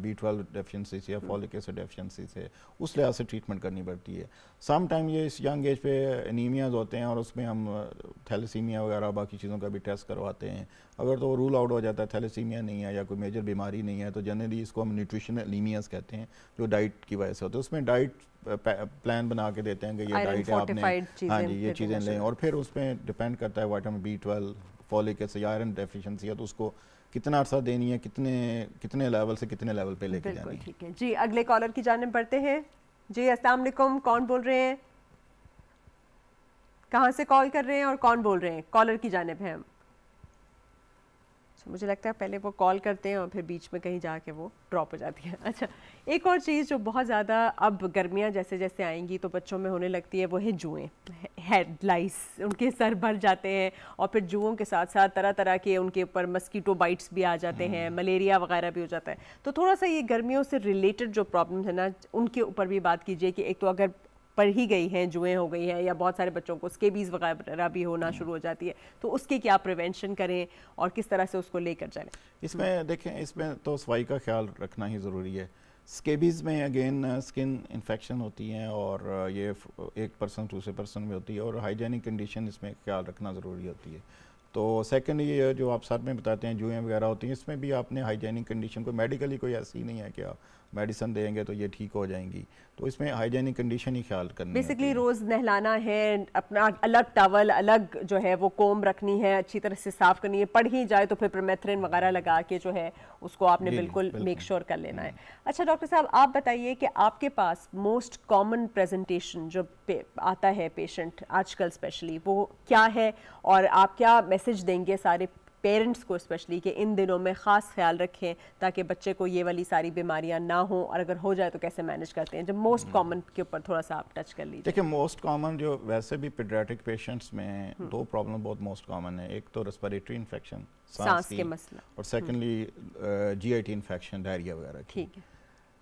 B12 डेफिशिएंसी से या फॉलिक एसिड डेफिशिएंसी से, उस लिहाज से ट्रीटमेंट करनी पड़ती है। सम टाइम ये इस यंग एज पे एनीमियाज होते हैं और उसमें हम थैलेसीमिया वगैरह बाकी चीज़ों का भी टेस्ट करवाते हैं। अगर तो रूल आउट हो जाता है थैलेसीमिया नहीं है या कोई मेजर बीमारी नहीं है, तो जनरली इसको हम न्यूट्रिशनल एनीमियाज कहते हैं, जो डाइट की वजह से होते हैं। उसमें डाइट प्लान बना के देते हैं कि ये डाइट है आपने, हाँ जी, ये चीज़ें लें, और फिर उसमें डिपेंड करता है vitamin B12, folic acid, iron deficiency है तो उसको कितना अर्सा देनी है, कितने लेवल से कितने लेवल पे लेके जानी है। ठीक है जी, अगले कॉलर की जानिब बढ़ते हैं। जी अस्सलाम वालेकुम, कौन बोल रहे हैं, कहाँ से कॉल कर रहे हैं और कौन बोल रहे हैं? कॉलर की जानिब है हम। मुझे लगता है पहले वो कॉल करते हैं और फिर बीच में कहीं जाके वो ड्रॉप हो जाती है। अच्छा, एक और चीज़ जो बहुत ज़्यादा अब गर्मियाँ जैसे जैसे आएंगी तो बच्चों में होने लगती है वो है जुएँ, हेड लाइस, उनके सर भर जाते हैं और फिर जुओं के साथ साथ तरह तरह के उनके ऊपर मस्कीटो बाइट्स भी आ जाते हैं, मलेरिया वगैरह भी हो जाता है। तो थोड़ा सा ये गर्मियों से रिलेटेड जो प्रॉब्लम है ना, उनके ऊपर भी बात कीजिए कि एक तो अगर पड़ ही गई हैं, जुएँ हो गई हैं, या बहुत सारे बच्चों को स्केबीज़ वगैरह भी होना शुरू हो जाती है, तो उसकी क्या प्रिवेंशन करें और किस तरह से उसको लेकर चलें? इसमें देखें, इसमें तो सफाई का ख्याल रखना ही ज़रूरी है। स्केबीज़ में अगेन स्किन इन्फेक्शन होती हैं और ये एक पर्सन दूसरे पर्सन में होती है और हाइजीनिक कंडीशन इसमें ख्याल रखना ज़रूरी होती है। तो सेकंड ये जो आप साथ में बताते हैं जुएँ वगैरह होती हैं, इसमें भी आपने हाइजीनिक कंडीशन को, मेडिकली कोई ऐसी नहीं है कि आप मेडिसिन देंगे तो ये ठीक हो जाएंगी, तो इसमें हाइजीनिक कंडीशन ही ख्याल करनी है। बेसिकली रोज़ नहलाना है, अपना अलग टॉवल, अलग जो है वो कोम रखनी है, अच्छी तरह से साफ़ करनी है, पड़ ही जाए तो फिर परमेथ्रिन वगैरह लगा के जो है उसको आपने बिल्कुल मेक श्योर कर लेना है। अच्छा डॉक्टर साहब, आप बताइए कि आपके पास मोस्ट कॉमन प्रेजेंटेशन जो आता है पेशेंट आजकल स्पेशली, वो क्या है और आप क्या मैसेज देंगे सारे पेरेंट्स को स्पेशली कि इन दिनों में ख़ास ख्याल रखें ताकि बच्चे को ये वाली सारी बीमारियां ना हो, और अगर हो जाए तो कैसे मैनेज करते हैं? जब मोस्ट कॉमन के ऊपर थोड़ा सा आप टच कर लीजिए। देखिए, मोस्ट कॉमन जो वैसे भी पीडियाट्रिक पेशेंट्स में दो प्रॉब्लम बहुत मोस्ट कॉमन है। एक तो रेस्पिरेटरी इन्फेक्शन, सांस के मसला, और सेकेंडली GIT इन्फेक्शन, डायरिया वगैरह। ठीक है,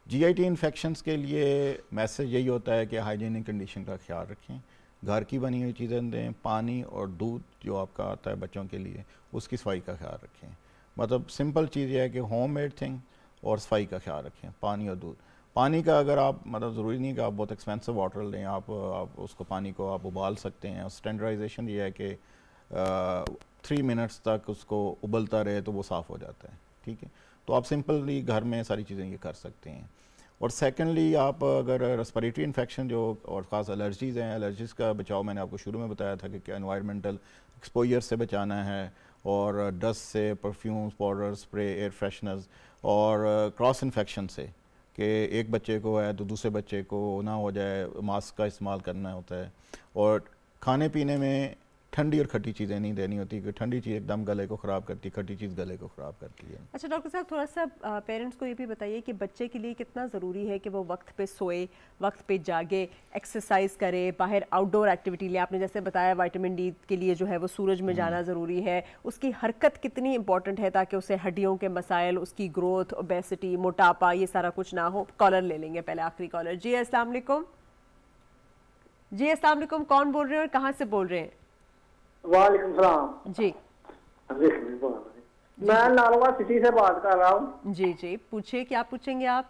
GIT इन्फेक्शंस के लिए मैसेज यही होता है कि हाइजीनिक कंडीशन का ख्याल रखें, घर की बनी हुई चीज़ें दें, पानी और दूध जो आपका आता है बच्चों के लिए उसकी सफाई का ख्याल रखें। मतलब सिंपल चीज़ यह है कि होम मेड थिंग और सफाई का ख्याल रखें, पानी और दूध। पानी का अगर आप, मतलब ज़रूरी नहीं कि आप बहुत एक्सपेंसिव वाटर लें, आप उसको पानी को आप उबाल सकते हैं। और स्टैंडर्डाइजेशन ये है कि 3 मिनट्स तक उसको उबलता रहे तो वो साफ़ हो जाता है। ठीक है, तो आप सिंपली घर में सारी चीज़ें ये कर सकते हैं। और सेकेंडली आप अगर रेस्पिरेटरी इन्फेक्शन जो और ख़ास एलर्जीज़ हैं, एलर्जीज़ का बचाव मैंने आपको शुरू में बताया था कि एनवायरमेंटल एक्सपोजर से बचाना है, और डस्ट से, perfumes, powder, spray, air fresheners, और क्रॉस इन्फेक्शन से कि एक बच्चे को है तो दूसरे बच्चे को ना हो जाए, मास्क का इस्तेमाल करना होता है। और खाने पीने में ठंडी और खट्टी चीज़ें नहीं देनी होती, क्योंकि ठंडी चीज़ एकदम गले को ख़राब करती है, खट्टी चीज़ गले को ख़राब करती है। अच्छा डॉक्टर साहब, थोड़ा सा पेरेंट्स को ये भी बताइए कि बच्चे के लिए कितना ज़रूरी है कि वो वक्त पे सोए, वक्त पे जागे, एक्सरसाइज करे, बाहर आउटडोर एक्टिविटी ले। आपने जैसे बताया विटामिन D के लिए जो है वो सूरज में जाना ज़रूरी है, उसकी हरकत कितनी इंपॉर्टेंट है ताकि उसे हड्डियों के मसाइल, उसकी ग्रोथ, ओबेसिटी, मोटापा, ये सारा कुछ ना हो। कॉलर ले लेंगे पहले, आखिरी कॉलर। जी अस्सलाम वालेकुम। जी अस्सलाम वालेकुम, कौन बोल रहे हैं और कहाँ से बोल रहे हैं? वालेकुम सलाम। जी मैं नालवा सिटी से बात कर रहा हूँ। जी जी, पूछिए, क्या पूछेंगे आप?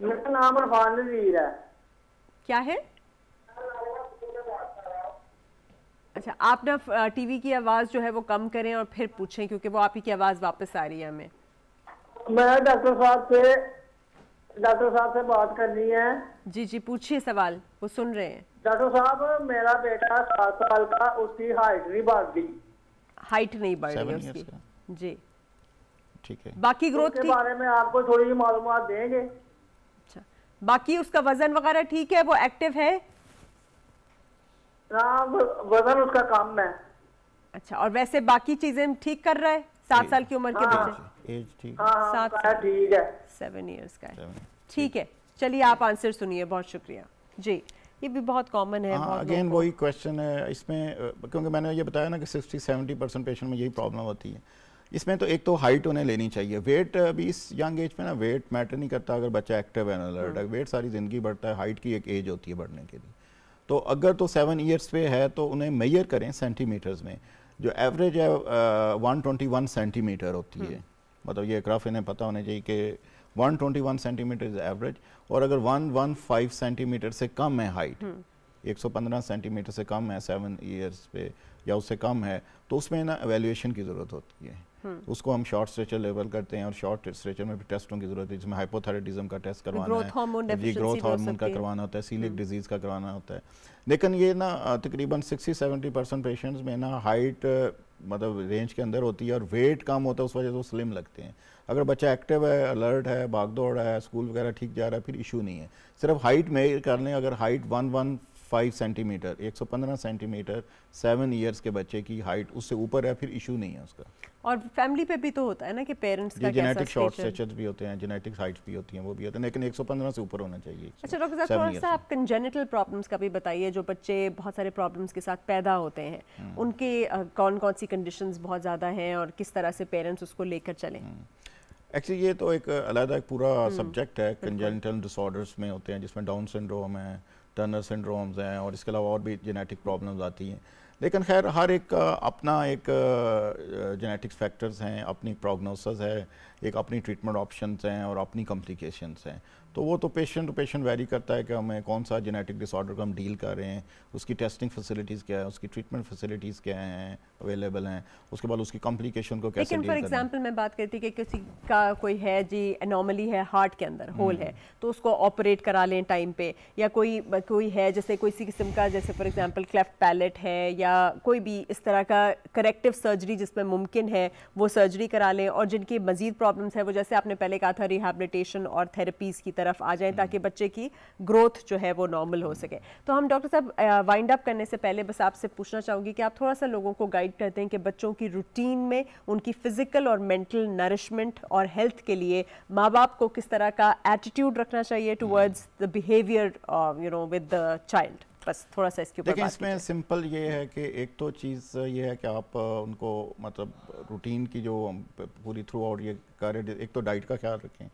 मेरा नाम इरफान नज़ीर है। क्या है? अच्छा, आप ना टीवी की आवाज़ जो है वो कम करें और फिर पूछें, क्योंकि वो आप ही की आवाज़ वापस आ रही है हमें। मैं डॉक्टर साहब से बात करनी है। जी जी, पूछिए सवाल, वो सुन रहे हैं। डॉक्टर साहब, मेरा बेटा 7 साल का, उसकी हाइट नहीं बढ़ रही। हाइट नहीं बढ़ रही उसकी? जी, ठीक है। बाकी ग्रोथ के बारे में आपको थोड़ी मालूमात देंगे? अच्छा, बाकी उसका वजन वगैरह ठीक है, वो एक्टिव है? हाँ, वजन उसका कम है। अच्छा, और वैसे बाकी चीजें ठीक कर रहा है? 7 साल की उम्र के बच्चे? एज ठीक, 7 साल ठीक है, 7 इयर्स का है। ठीक है, चलिए आप आंसर सुनिए। बहुत शुक्रिया जी। ये भी बहुत कॉमन है। अगेन वही क्वेश्चन है इसमें, क्योंकि मैंने ये बताया ना कि 60-70% पेशेंट में यही प्रॉब्लम होती है। इसमें तो एक तो हाइट उन्हें लेनी चाहिए। वेट अभी इस यंग एज में ना वेट मैटर नहीं करता, अगर बच्चा एक्टिव है, अलर्ट है। वेट सारी ज़िंदगी बढ़ता है, हाइट की एक एज होती है बढ़ने के लिए। तो अगर तो 7 ईयर्स पे है तो उन्हें मेजर करें सेंटीमीटर्स में। जो एवरेज है 121 सेंटीमीटर होती है, मतलब ये ग्राफ इन्हें पता होना चाहिए कि 121 सेंटीमीटर इज एवरेज। और अगर 115 सेंटीमीटर से कम है हाइट, 115 सेंटीमीटर से कम है 7 ईयर्स पे या उससे कम है, तो उसमें ना एवेल्यूएशन की ज़रूरत होती है। उसको हम शॉर्ट स्ट्रेचर लेवल करते हैं, और शॉर्ट स्ट्रेचर में भी टेस्टों की ज़रूरत है, जिसमें हाइपोथायराइडिज्म का टेस्ट करवाना है, ग्रोथ हार्मोन का करवाना होता है, सीलिक डिजीज़ का करवाना होता है। लेकिन ये ना तकरीबन 60-70% पेशेंट्स में ना हाइट मतलब रेंज के अंदर होती है और वेट कम होता है, उस वजह से वो स्लिम लगते हैं। अगर बच्चा एक्टिव है, अलर्ट है, भाग दौड़ है, स्कूल वगैरह ठीक जा रहा है, फिर इशू नहीं है। सिर्फ हाइट मेजर कर लें, अगर हाइट 115 सेंटीमीटर 115 सेंटीमीटर 7 ईयर्स के बच्चे की हाइट उससे ऊपर है, फिर इशू नहीं है उसका। और फैमिली पे भी तो होता है ना कि पेरेंट्स का जेनेटिक शॉर्ट स्ट्रेचर्स भी होते हैं, जेनेटिक हाइट्स भी होती हैं, वो भी होते हैं, लेकिन 115 से ऊपर होना चाहिए। अच्छा डॉक्टर साहब, थोड़ा सा आप कंजेनिटल प्रॉब्लम्स का भी बताइए। जो बच्चे बहुत सारे प्रॉब्लम्स के साथ पैदा होते हैं, उनके कौन कौन सी कंडीशंस बहुत ज़्यादा हैं और किस तरह से पेरेंट्स उसको लेकर चलें? एक्चुअली ये तो एक अलग एक पूरा सब्जेक्ट है। कंजेनिटल डिसऑर्डर्स में होते हैं, जिसमें डाउन सिंड्रोम है, टर्नर सिंड्रोम्स हैं, और इसके अलावा और भी जेनेटिक प्रॉब्लम्स आती हैं। लेकिन खैर हर एक का अपना एक जेनेटिक्स फैक्टर्स हैं, अपनी प्रोग्नोसिस है, एक अपनी ट्रीटमेंट ऑप्शंस हैं और अपनी कॉम्प्लिकेशंस हैं। तो वो तो पेशेंट टू पेशेंट वेरी करता है कि हमें कौन सा जेनेटिक डिसऑर्डर को हम डील कर रहे हैं, उसकी टेस्टिंग फैसिलिटीज़ क्या है, उसकी ट्रीटमेंट फैसिलिटीज़ क्या हैं अवेलेबल हैं, उसके बाद उसकी कॉम्प्लिकेशन को कैसे डील करना है। लेकिन फॉर एग्जांपल मैं बात करती कि किसी का कोई है जी एनॉमली है, हार्ट के अंदर होल है, तो उसको ऑपरेट करा लें टाइम पे, या कोई है जैसे कोई सी किस्म का, जैसे फॉर एग्जांपल क्लेफ्ट पैलेट है या कोई भी इस तरह का करेक्टिव सर्जरी जिसमें मुमकिन है वो सर्जरी करा लें। और जिनकी मजीद प्रॉब्लम्स है वो, जैसे आपने पहले कहा था, रिहैबिलिटेशन और थेरेपीज़ की तरफ आ जाएं ताकि बच्चे की ग्रोथ जो है वो नॉर्मल हो सके। तो हम डॉक्टर साहब वाइंड अप करने से पहले बस आपसे पूछना चाहूँगी कि आप थोड़ा सा लोगों को गाइड करते हैं कि बच्चों की रूटीन में उनकी फिजिकल और मेंटल नरिशमेंट और हेल्थ के लिए माँ बाप को किस तरह का एटीट्यूड रखना चाहिए towards the behaviour with the child. बस थोड़ा सा इसके ऊपर। देखिए, इसमें सिंपल ये है कि एक तो चीज़ ये है कि आप उनको मतलब रूटीन की जो पूरी थ्रू आउट ये करें, एक तो डाइट का ख्याल रखें,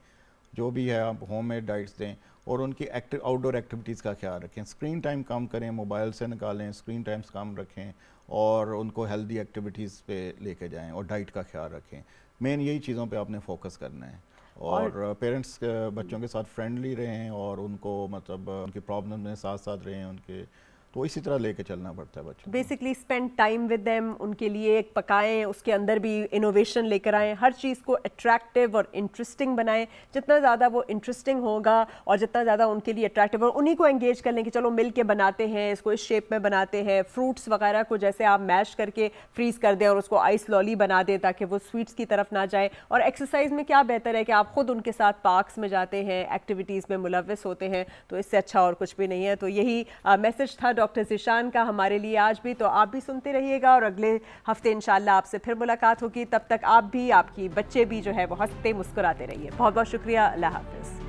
जो भी है आप होममेड डाइट्स दें, और उनकी आउटडोर एक्टिविटीज़ का ख्याल रखें। स्क्रीन टाइम कम करें, मोबाइल से निकालें, स्क्रीन टाइम्स कम रखें, और उनको हेल्दी एक्टिविटीज़ पे लेके जाएं, और डाइट का ख्याल रखें। मेन यही चीज़ों पे आपने फोकस करना है। और पेरेंट्स बच्चों के साथ फ्रेंडली रहें, और उनको मतलब उनकी प्रॉब्लम में साथ साथ रहें उनके, तो इसी तरह लेके चलना पड़ता है बच्चों। Basically spend time with them, उनके लिए एक पकाएं, उसके अंदर भी इनोवेशन लेकर आएं, हर चीज़ को अट्रैक्टिव और इंटरेस्टिंग बनाएं। जितना ज़्यादा वो इंटरेस्टिंग होगा और जितना ज़्यादा उनके लिए अट्रैक्टिव, और उन्हीं को एंगेज कर लें कि चलो मिल के बनाते हैं, इसको इस शेप में बनाते हैं। फ्रूट्स वगैरह को जैसे आप मैश करके फ्रीज़ कर दें और उसको आइस लॉली बना दें ताकि वो स्वीट्स की तरफ ना जाए। और एक्सरसाइज में क्या बेहतर है कि आप खुद उनके साथ पार्क्स में जाते हैं, एक्टिविटीज़ में मुलव्वस होते हैं, तो इससे अच्छा और कुछ भी नहीं है। तो यही मैसेज था डॉक्टर ज़ीशान का हमारे लिए आज भी। तो आप भी सुनते रहिएगा, और अगले हफ्ते इंशाल्लाह आपसे फिर मुलाकात होगी। तब तक आप भी, आपकी बच्चे भी जो है वो हंसते मुस्कुराते रहिए। बहुत बहुत शुक्रिया। अल्लाह हाफ़िज़।